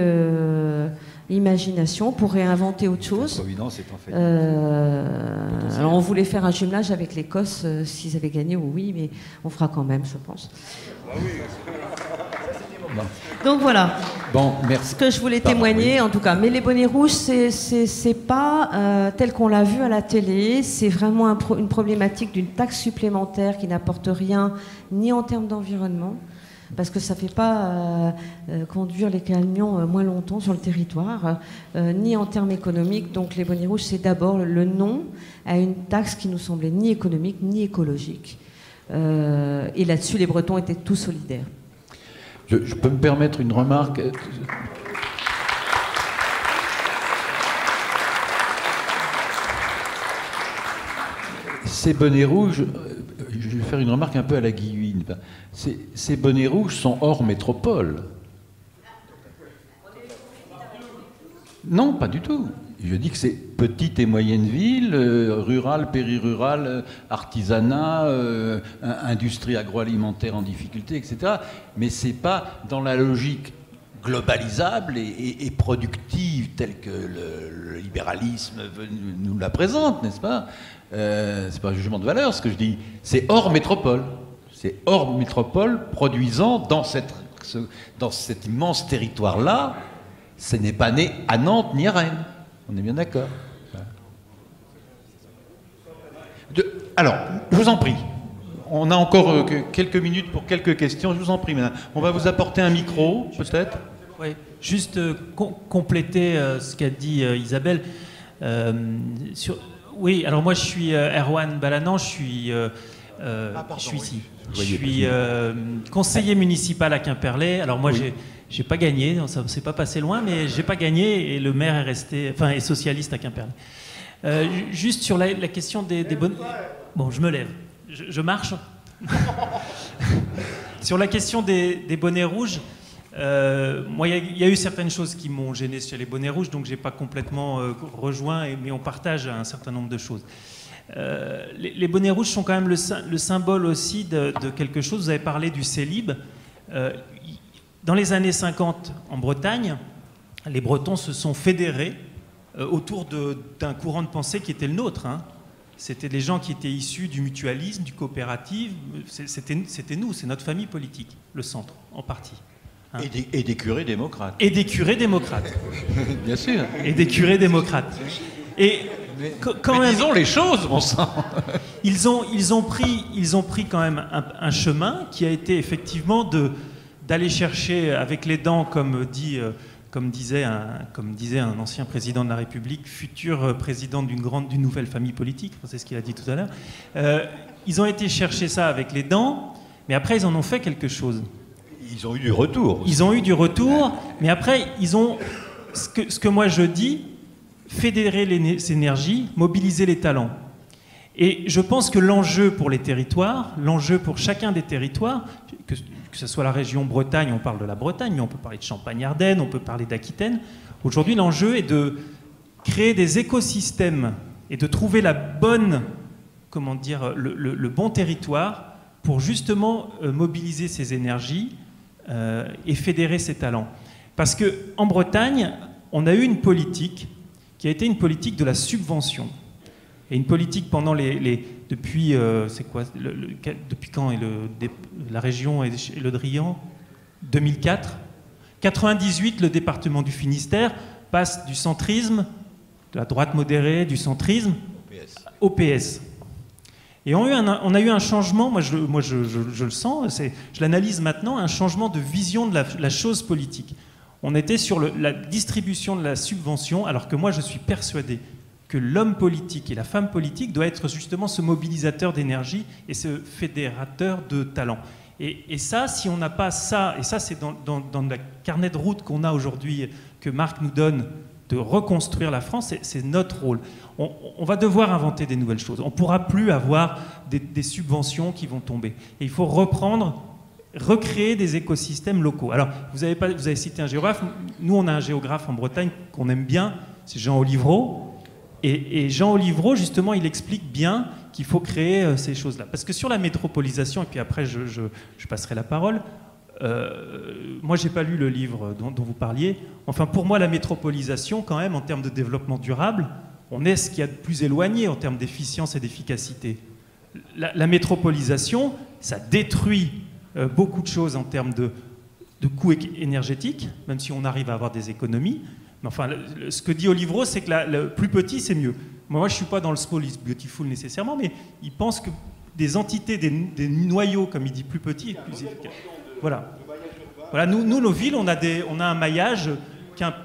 imagination pour réinventer autre chose. Providence est en fait. Alors, on voulait faire un jumelage avec l'Écosse s'ils avaient gagné, oui, mais on fera quand même, je pense. Bon. Donc voilà. Bon, merci. Ce que je voulais témoigner, oui. En tout cas. Mais les bonnets rouges, c'est pas tel qu'on l'a vu à la télé. C'est vraiment une problématique d'une taxe supplémentaire qui n'apporte rien, ni en termes d'environnement, parce que ça ne fait pas conduire les camions moins longtemps sur le territoire, ni en termes économiques. Donc les bonnets rouges, c'est d'abord le nom à une taxe qui nous semblait ni économique, ni écologique. Et là-dessus, les Bretons étaient tous solidaires. Je peux me permettre une remarque? Ces bonnets rouges, je vais faire une remarque un peu à la Guilluine. connais pas. Ces bonnets rouges sont hors métropole. Non, pas du tout. Je dis que c'est petite et moyenne ville, rurale, périrurale, artisanat, industrie agroalimentaire en difficulté, etc. Mais c'est pas dans la logique globalisable et productive telle que le libéralisme nous la présente, n'est-ce pas? C'est pas un jugement de valeur ce que je dis. C'est hors métropole. C'est hors métropole produisant dans cet immense territoire-là. Ce n'est pas né à Nantes ni à Rennes. On est bien d'accord. Alors, je vous en prie. On a encore quelques minutes pour quelques questions. Je vous en prie, madame. On va vous apporter un micro, peut-être. Oui, juste compléter ce qu'a dit Isabelle. Oui, alors moi je suis Erwan Balanan, je suis ici. Je suis conseiller municipal à Quimperlé. Alors moi j'ai pas gagné, ça ne s'est pas passé loin, mais j'ai pas gagné et le maire est resté, est socialiste à Quimperlé. Juste sur la question des bonnes. Bon, je me lève, je marche. Sur la question des bonnets rouges. Moi, il y a eu certaines choses qui m'ont gêné chez les bonnets rouges, donc j'ai pas complètement rejoint, mais on partage un certain nombre de choses. Les bonnets rouges sont quand même le symbole aussi de quelque chose. Vous avez parlé du Célib. Dans les années 50, en Bretagne, les Bretons se sont fédérés autour d'un courant de pensée qui était le nôtre. Hein. C'était des gens qui étaient issus du mutualisme, du coopérative. C'était nous, c'est notre famille politique, le centre, en partie. Hein. Et des curés démocrates. Et des curés démocrates. Bien sûr. Et des curés démocrates. Et quand même, disons les choses, bon sang. Ils ont pris quand même un chemin qui a été effectivement d'aller chercher avec les dents, comme disait un ancien président de la République, futur président d'une nouvelle famille politique, c'est ce qu'il a dit tout à l'heure. Ils ont été chercher ça avec les dents, mais après ils en ont fait quelque chose. Ils ont eu du retour. Ils ont eu du retour, mais après ils ont, ce que moi je dis, fédérer les énergies, mobiliser les talents. Et je pense que l'enjeu pour les territoires, l'enjeu pour chacun des territoires, que ce soit la région Bretagne, on parle de la Bretagne, mais on peut parler de Champagne-Ardenne, on peut parler d'Aquitaine. Aujourd'hui, l'enjeu est de créer des écosystèmes et de trouver la bonne, le bon territoire pour justement mobiliser ces énergies et fédérer ces talents. Parce qu'en Bretagne, on a eu une politique qui a été une politique de la subvention. Et une politique pendant depuis quand est la région et le Drian 2004. 98, le département du Finistère passe du centrisme, de la droite modérée, du centrisme, au PS. Et on a eu un changement, moi je le sens, je l'analyse maintenant, un changement de vision de la chose politique. On était sur la distribution de la subvention, alors que moi je suis persuadé que l'homme politique et la femme politique doit être justement ce mobilisateur d'énergie et ce fédérateur de talent. Et ça, si on n'a pas ça, et ça c'est dans le carnet de route qu'on a aujourd'hui, que Marc nous donne, de reconstruire la France, c'est notre rôle. On va devoir inventer des nouvelles choses. On ne pourra plus avoir des subventions qui vont tomber. Et il faut recréer des écosystèmes locaux. Alors, vous avez cité un géographe. Nous, on a un géographe en Bretagne qu'on aime bien, c'est Jean Olivreau. Et Jean Olivreau, justement, il explique bien qu'il faut créer ces choses-là. Parce que sur la métropolisation, et puis après, je passerai la parole, moi, je n'ai pas lu le livre dont vous parliez. Enfin, pour moi, la métropolisation, quand même, en termes de développement durable, on est ce qu'il y a de plus éloigné en termes d'efficience et d'efficacité. La métropolisation, ça détruit beaucoup de choses en termes de coûts énergétiques, même si on arrive à avoir des économies. Mais enfin, ce que dit Olivreau, c'est que le plus petit, c'est mieux. Moi, je ne suis pas dans le small is beautiful nécessairement, mais il pense que des entités, des noyaux, comme il dit, plus petits, est plus efficace. Voilà. Nous, nos villes, on a un maillage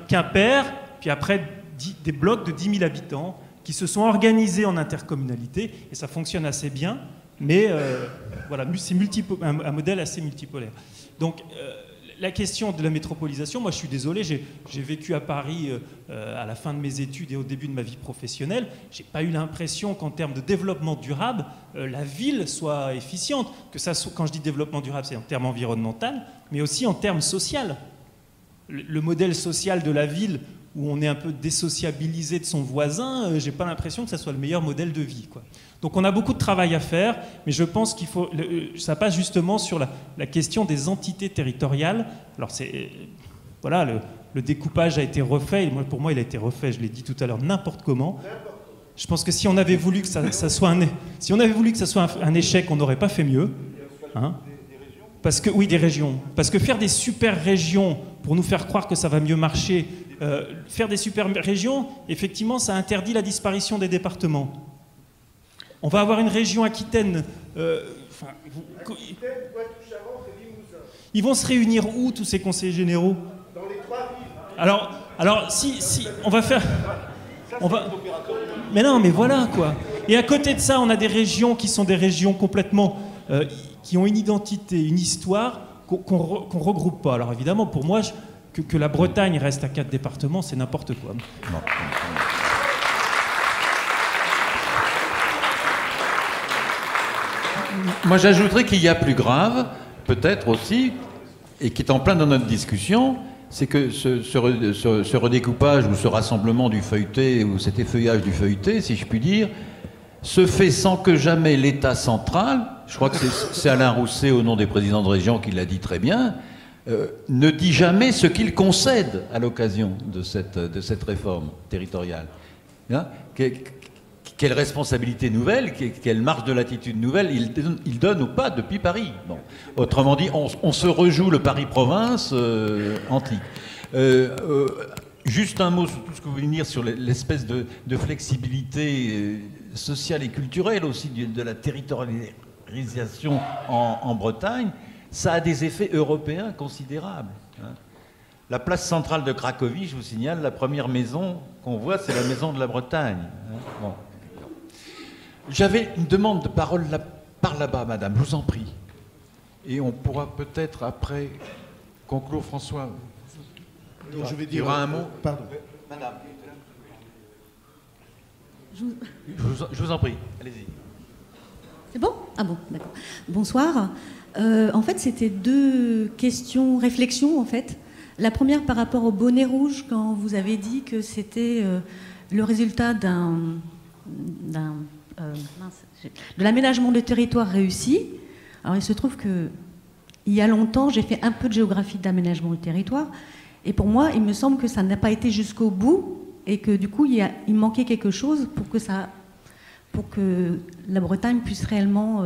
Quimper, puis après des blocs de 10 000 habitants qui se sont organisés en intercommunalité, et ça fonctionne assez bien, mais voilà, c'est un modèle assez multipolaire. Donc, la question de la métropolisation, moi je suis désolé, j'ai vécu à Paris à la fin de mes études et au début de ma vie professionnelle. J'ai pas eu l'impression qu'en termes de développement durable, la ville soit efficiente. Que ça soit, quand je dis développement durable, c'est en termes environnemental, mais aussi en termes social. Le modèle social de la ville, où on est un peu désociabilisé de son voisin, j'ai pas l'impression que ça soit le meilleur modèle de vie, quoi. Donc on a beaucoup de travail à faire, mais je pense qu'il faut... ça passe justement sur la question des entités territoriales. Alors voilà, le découpage a été refait, et pour moi il a été refait, je l'ai dit tout à l'heure, n'importe comment. Je pense que si on avait voulu que ça soit un échec, on n'aurait pas fait mieux. Hein, parce que, oui, des régions. Parce que faire des super régions pour nous faire croire que ça va mieux marcher, faire des super régions, effectivement, ça interdit la disparition des départements. On va avoir une région Aquitaine. Ils vont se réunir où, tous ces conseillers généraux? Dans les 3 villes. Alors, si on va faire... Mais non, mais voilà, quoi. Et à côté de ça, on a des régions qui sont des régions complètement... qui ont une identité, une histoire qu'on regroupe pas. Alors évidemment, pour moi, que la Bretagne reste à 4 départements, c'est n'importe quoi. Non. Moi, j'ajouterais qu'il y a plus grave, peut-être aussi, et qui est en plein dans notre discussion, c'est que ce redécoupage ou ce rassemblement du feuilleté, ou cet effeuillage du feuilleté, si je puis dire, se fait sans que jamais l'État central, je crois que c'est Alain Rousset, au nom des présidents de région, qui l'a dit très bien, ne dit jamais ce qu'il concède à l'occasion de cette réforme territoriale. Hein, quelle responsabilité nouvelle, quelle marge de latitude nouvelle il donne ou pas depuis Paris. Bon. Autrement dit, on se rejoue le Paris-Province antique. Juste un mot sur tout ce que vous venez de dire sur l'espèce de flexibilité sociale et culturelle aussi de la territorialisation en Bretagne. Ça a des effets européens considérables. Hein. La place centrale de Cracovie, je vous signale, la première maison qu'on voit, c'est la maison de la Bretagne. Hein. Bon. J'avais une demande de parole par là-bas, madame, je vous en prie. Et on pourra peut-être après conclure, François. Je vais dire, il y aura un mot. Pardon. Madame. Je vous en prie, allez-y. C'est bon? Ah bon, d'accord. Bonsoir. En fait, c'était 2 questions, réflexions en fait. La première par rapport au bonnet rouge, quand vous avez dit que c'était le résultat de l'aménagement de territoire réussi. Alors il se trouve que il y a longtemps, j'ai fait un peu de géographie d'aménagement du territoire, et pour moi, il me semble que ça n'a pas été jusqu'au bout, et que du coup, il manquait quelque chose pour que la Bretagne puisse réellement,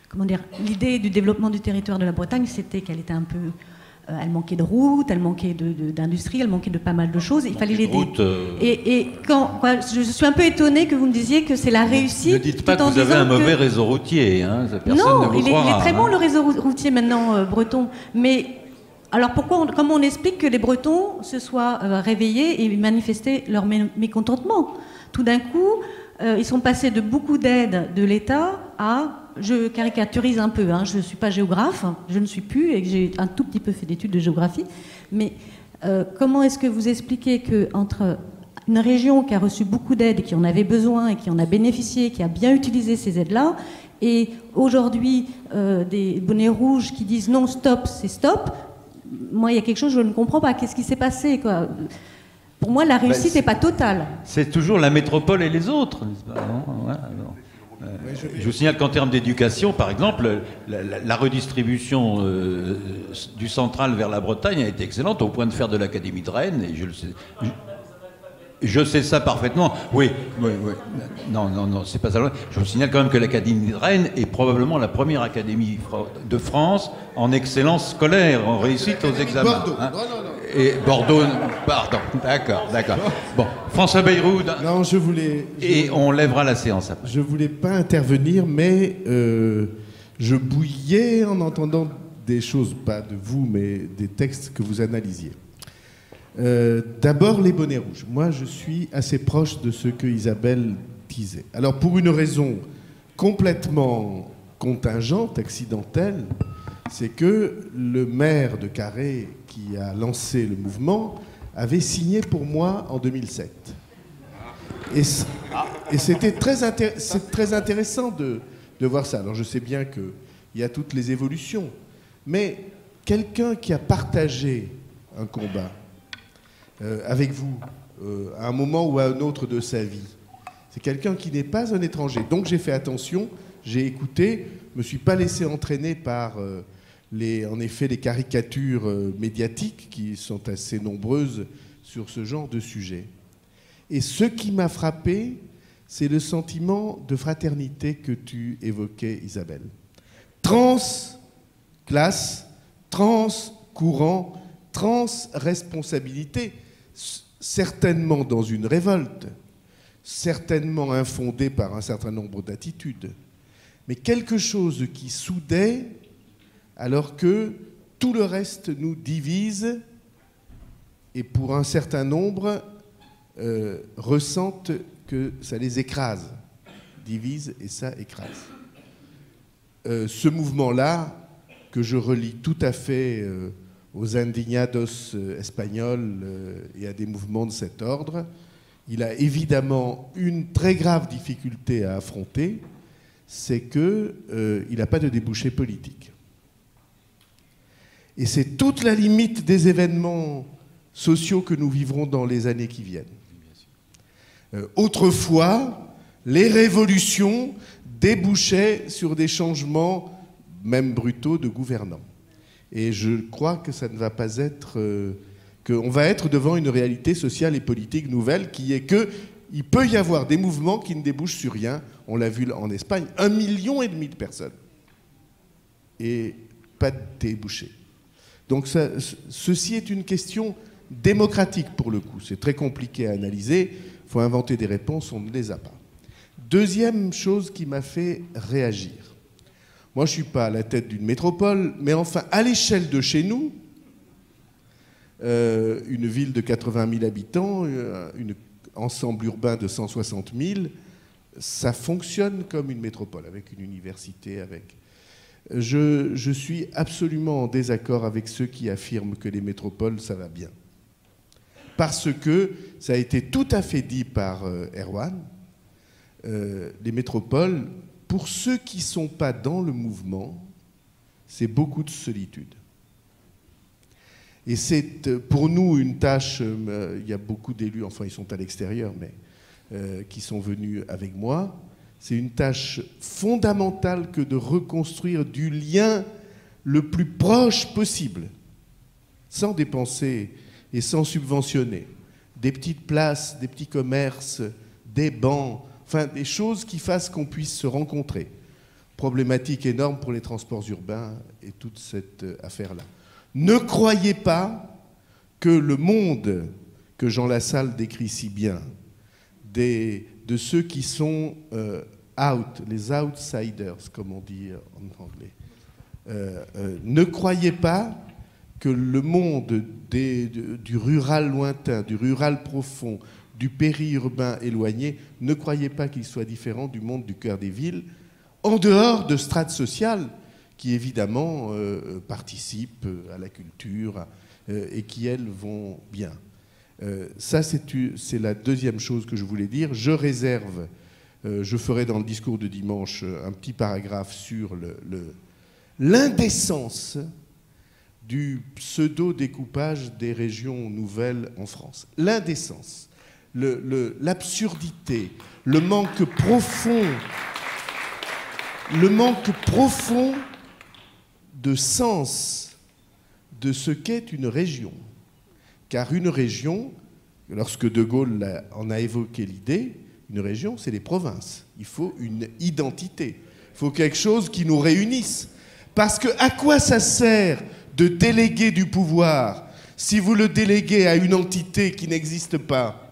comment dire, l'idée du développement du territoire de la Bretagne, c'était qu'elle était un peu, elle manquait de routes, elle manquait d'industrie, elle manquait de pas mal de choses. Il fallait l'aider. Et je suis un peu étonnée que vous me disiez que c'est la réussite. Ne dites pas que vous avez un mauvais réseau routier. Hein, non, il est très bon le réseau routier maintenant breton. Mais alors comment on explique que les Bretons se soient réveillés et manifesté leur mécontentement? Tout d'un coup, ils sont passés de beaucoup d'aide de l'État à... Je caricaturise un peu, hein, je ne suis pas géographe, je ne suis plus, et j'ai un tout petit peu fait d'études de géographie, mais comment est-ce que vous expliquez qu'entre une région qui a reçu beaucoup d'aides, qui en avait besoin et qui en a bénéficié, qui a bien utilisé ces aides-là, et aujourd'hui des bonnets rouges qui disent non, stop, c'est stop, moi il y a quelque chose que je ne comprends pas, qu'est-ce qui s'est passé, quoi? Pour moi, la réussite n'est pas totale. C'est toujours la métropole et les autres, n'est-ce pas? Je vous signale qu'en termes d'éducation, par exemple, la redistribution du central vers la Bretagne a été excellente, au point de faire de l'Académie de Rennes, et je le sais. Je sais ça parfaitement. Oui. Non, c'est pas ça. Je vous signale quand même que l'Académie de Rennes est probablement la première académie de France en excellence scolaire, en réussite aux examens. Bordeaux. Hein. Non. Et Bordeaux, pardon. D'accord. Bon, François Bayrou. Non, Et on lèvera la séance après. Je voulais pas intervenir, mais je bouillais en entendant des choses, pas de vous, mais des textes que vous analysiez. D'abord, les bonnets rouges. Moi, je suis assez proche de ce que Isabelle disait. Alors, pour une raison complètement contingente, accidentelle, c'est que le maire de Carré, qui a lancé le mouvement, avait signé pour moi en 2007. Et c'était très intéressant de voir ça. Alors je sais bien qu'il y a toutes les évolutions, mais quelqu'un qui a partagé un combat avec vous à un moment ou à un autre de sa vie, c'est quelqu'un qui n'est pas un étranger. Donc j'ai fait attention, j'ai écouté, je ne me suis pas laissé entraîner par en effet, les caricatures médiatiques qui sont assez nombreuses sur ce genre de sujet. Et ce qui m'a frappé, c'est le sentiment de fraternité que tu évoquais, Isabelle. Trans-classe, trans-courant, trans-responsabilité, certainement dans une révolte, certainement infondée par un certain nombre d'attitudes, mais quelque chose qui soudait alors que tout le reste nous divise et pour un certain nombre ressentent que ça les écrase, divise et ça écrase. Ce mouvement-là, que je relie tout à fait aux indignados espagnols et à des mouvements de cet ordre, il a évidemment une très grave difficulté à affronter, c'est qu'il n'a pas de débouché politique. Et c'est toute la limite des événements sociaux que nous vivrons dans les années qui viennent. Autrefois, les révolutions débouchaient sur des changements, même brutaux, de gouvernants. Et je crois que ça ne va pas être... qu'on va être devant une réalité sociale et politique nouvelle qui est qu'il peut y avoir des mouvements qui ne débouchent sur rien. On l'a vu en Espagne, 1,5 million de personnes. Et pas de débouchés. Donc ceci est une question démocratique pour le coup. C'est très compliqué à analyser. Il faut inventer des réponses, on ne les a pas. Deuxième chose qui m'a fait réagir. Moi, je ne suis pas à la tête d'une métropole, mais enfin, à l'échelle de chez nous, une ville de 80 000 habitants, un ensemble urbain de 160 000, ça fonctionne comme une métropole, avec une université, avec... Je suis absolument en désaccord avec ceux qui affirment que les métropoles, ça va bien. Parce que, ça a été tout à fait dit par Erwan, les métropoles, pour ceux qui ne sont pas dans le mouvement, c'est beaucoup de solitude. Et c'est pour nous une tâche, il y a beaucoup d'élus, enfin ils sont à l'extérieur, mais qui sont venus avec moi, c'est une tâche fondamentale que de reconstruire du lien le plus proche possible, sans dépenser et sans subventionner. Des petites places, des petits commerces, des bancs, enfin des choses qui fassent qu'on puisse se rencontrer. Problématique énorme pour les transports urbains et toute cette affaire-là. Ne croyez pas que le monde que Jean Lassalle décrit si bien, de ceux qui sont out, les outsiders, comme on dit en anglais. Ne croyez pas que le monde du rural lointain, du rural profond, du périurbain éloigné, ne croyez pas qu'il soit différent du monde du cœur des villes, en dehors de strates sociales qui, évidemment, participent à la culture et qui, elles, vont bien. Ça, c'est la deuxième chose que je voulais dire. Je réserve, je ferai dans le discours de dimanche un petit paragraphe sur l'indécence du pseudo-découpage des régions nouvelles en France. L'indécence, l'absurdité, le manque profond de sens de ce qu'est une région. Car une région, lorsque De Gaulle en a évoqué l'idée, une région, c'est les provinces. Il faut une identité. Il faut quelque chose qui nous réunisse. Parce que à quoi ça sert de déléguer du pouvoir si vous le déléguez à une entité qui n'existe pas,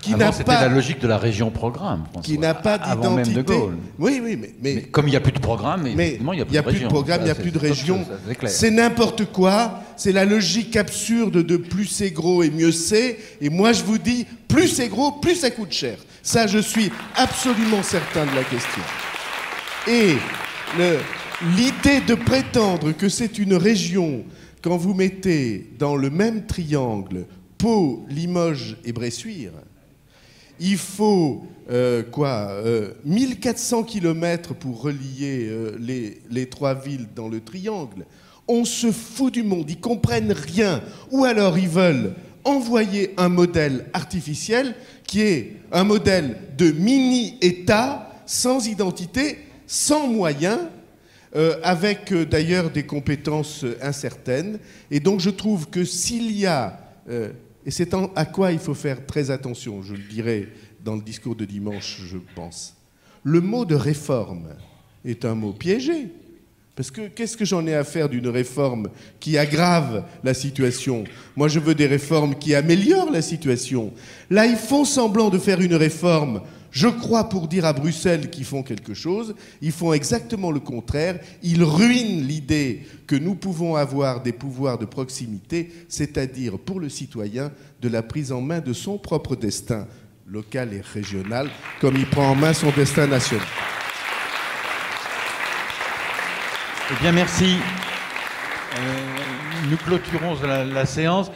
qui n'a pas... C'était la logique de la région programme, François. Qui n'a pas d'identité. Avant même De Gaulle. Oui, mais comme il n'y a plus de programme, évidemment, il n'y a plus de région. Il n'y a plus de programme, il n'y a plus de région. C'est n'importe quoi. C'est la logique absurde de plus c'est gros et mieux c'est. Et moi, je vous dis, plus c'est gros, plus ça coûte cher. Ça, je suis absolument certain de la question. Et l'idée de prétendre que c'est une région, quand vous mettez dans le même triangle Pau, Limoges et Bressuire, il faut 1400 km pour relier les trois villes dans le triangle. On se fout du monde, ils comprennent rien. Ou alors ils veulent envoyer un modèle artificiel qui est un modèle de mini-État, sans identité, sans moyens, avec d'ailleurs des compétences incertaines. Et donc je trouve que s'il y a, et c'est à quoi il faut faire très attention, je le dirai dans le discours de dimanche, je pense, le mot de réforme est un mot piégé. Parce que qu'est-ce que j'en ai à faire d'une réforme qui aggrave la situation? Moi, je veux des réformes qui améliorent la situation. Là, ils font semblant de faire une réforme, je crois, pour dire à Bruxelles qu'ils font quelque chose. Ils font exactement le contraire. Ils ruinent l'idée que nous pouvons avoir des pouvoirs de proximité, c'est-à-dire, pour le citoyen, de la prise en main de son propre destin local et régional, comme il prend en main son destin national. Eh bien, merci. Nous clôturons la séance.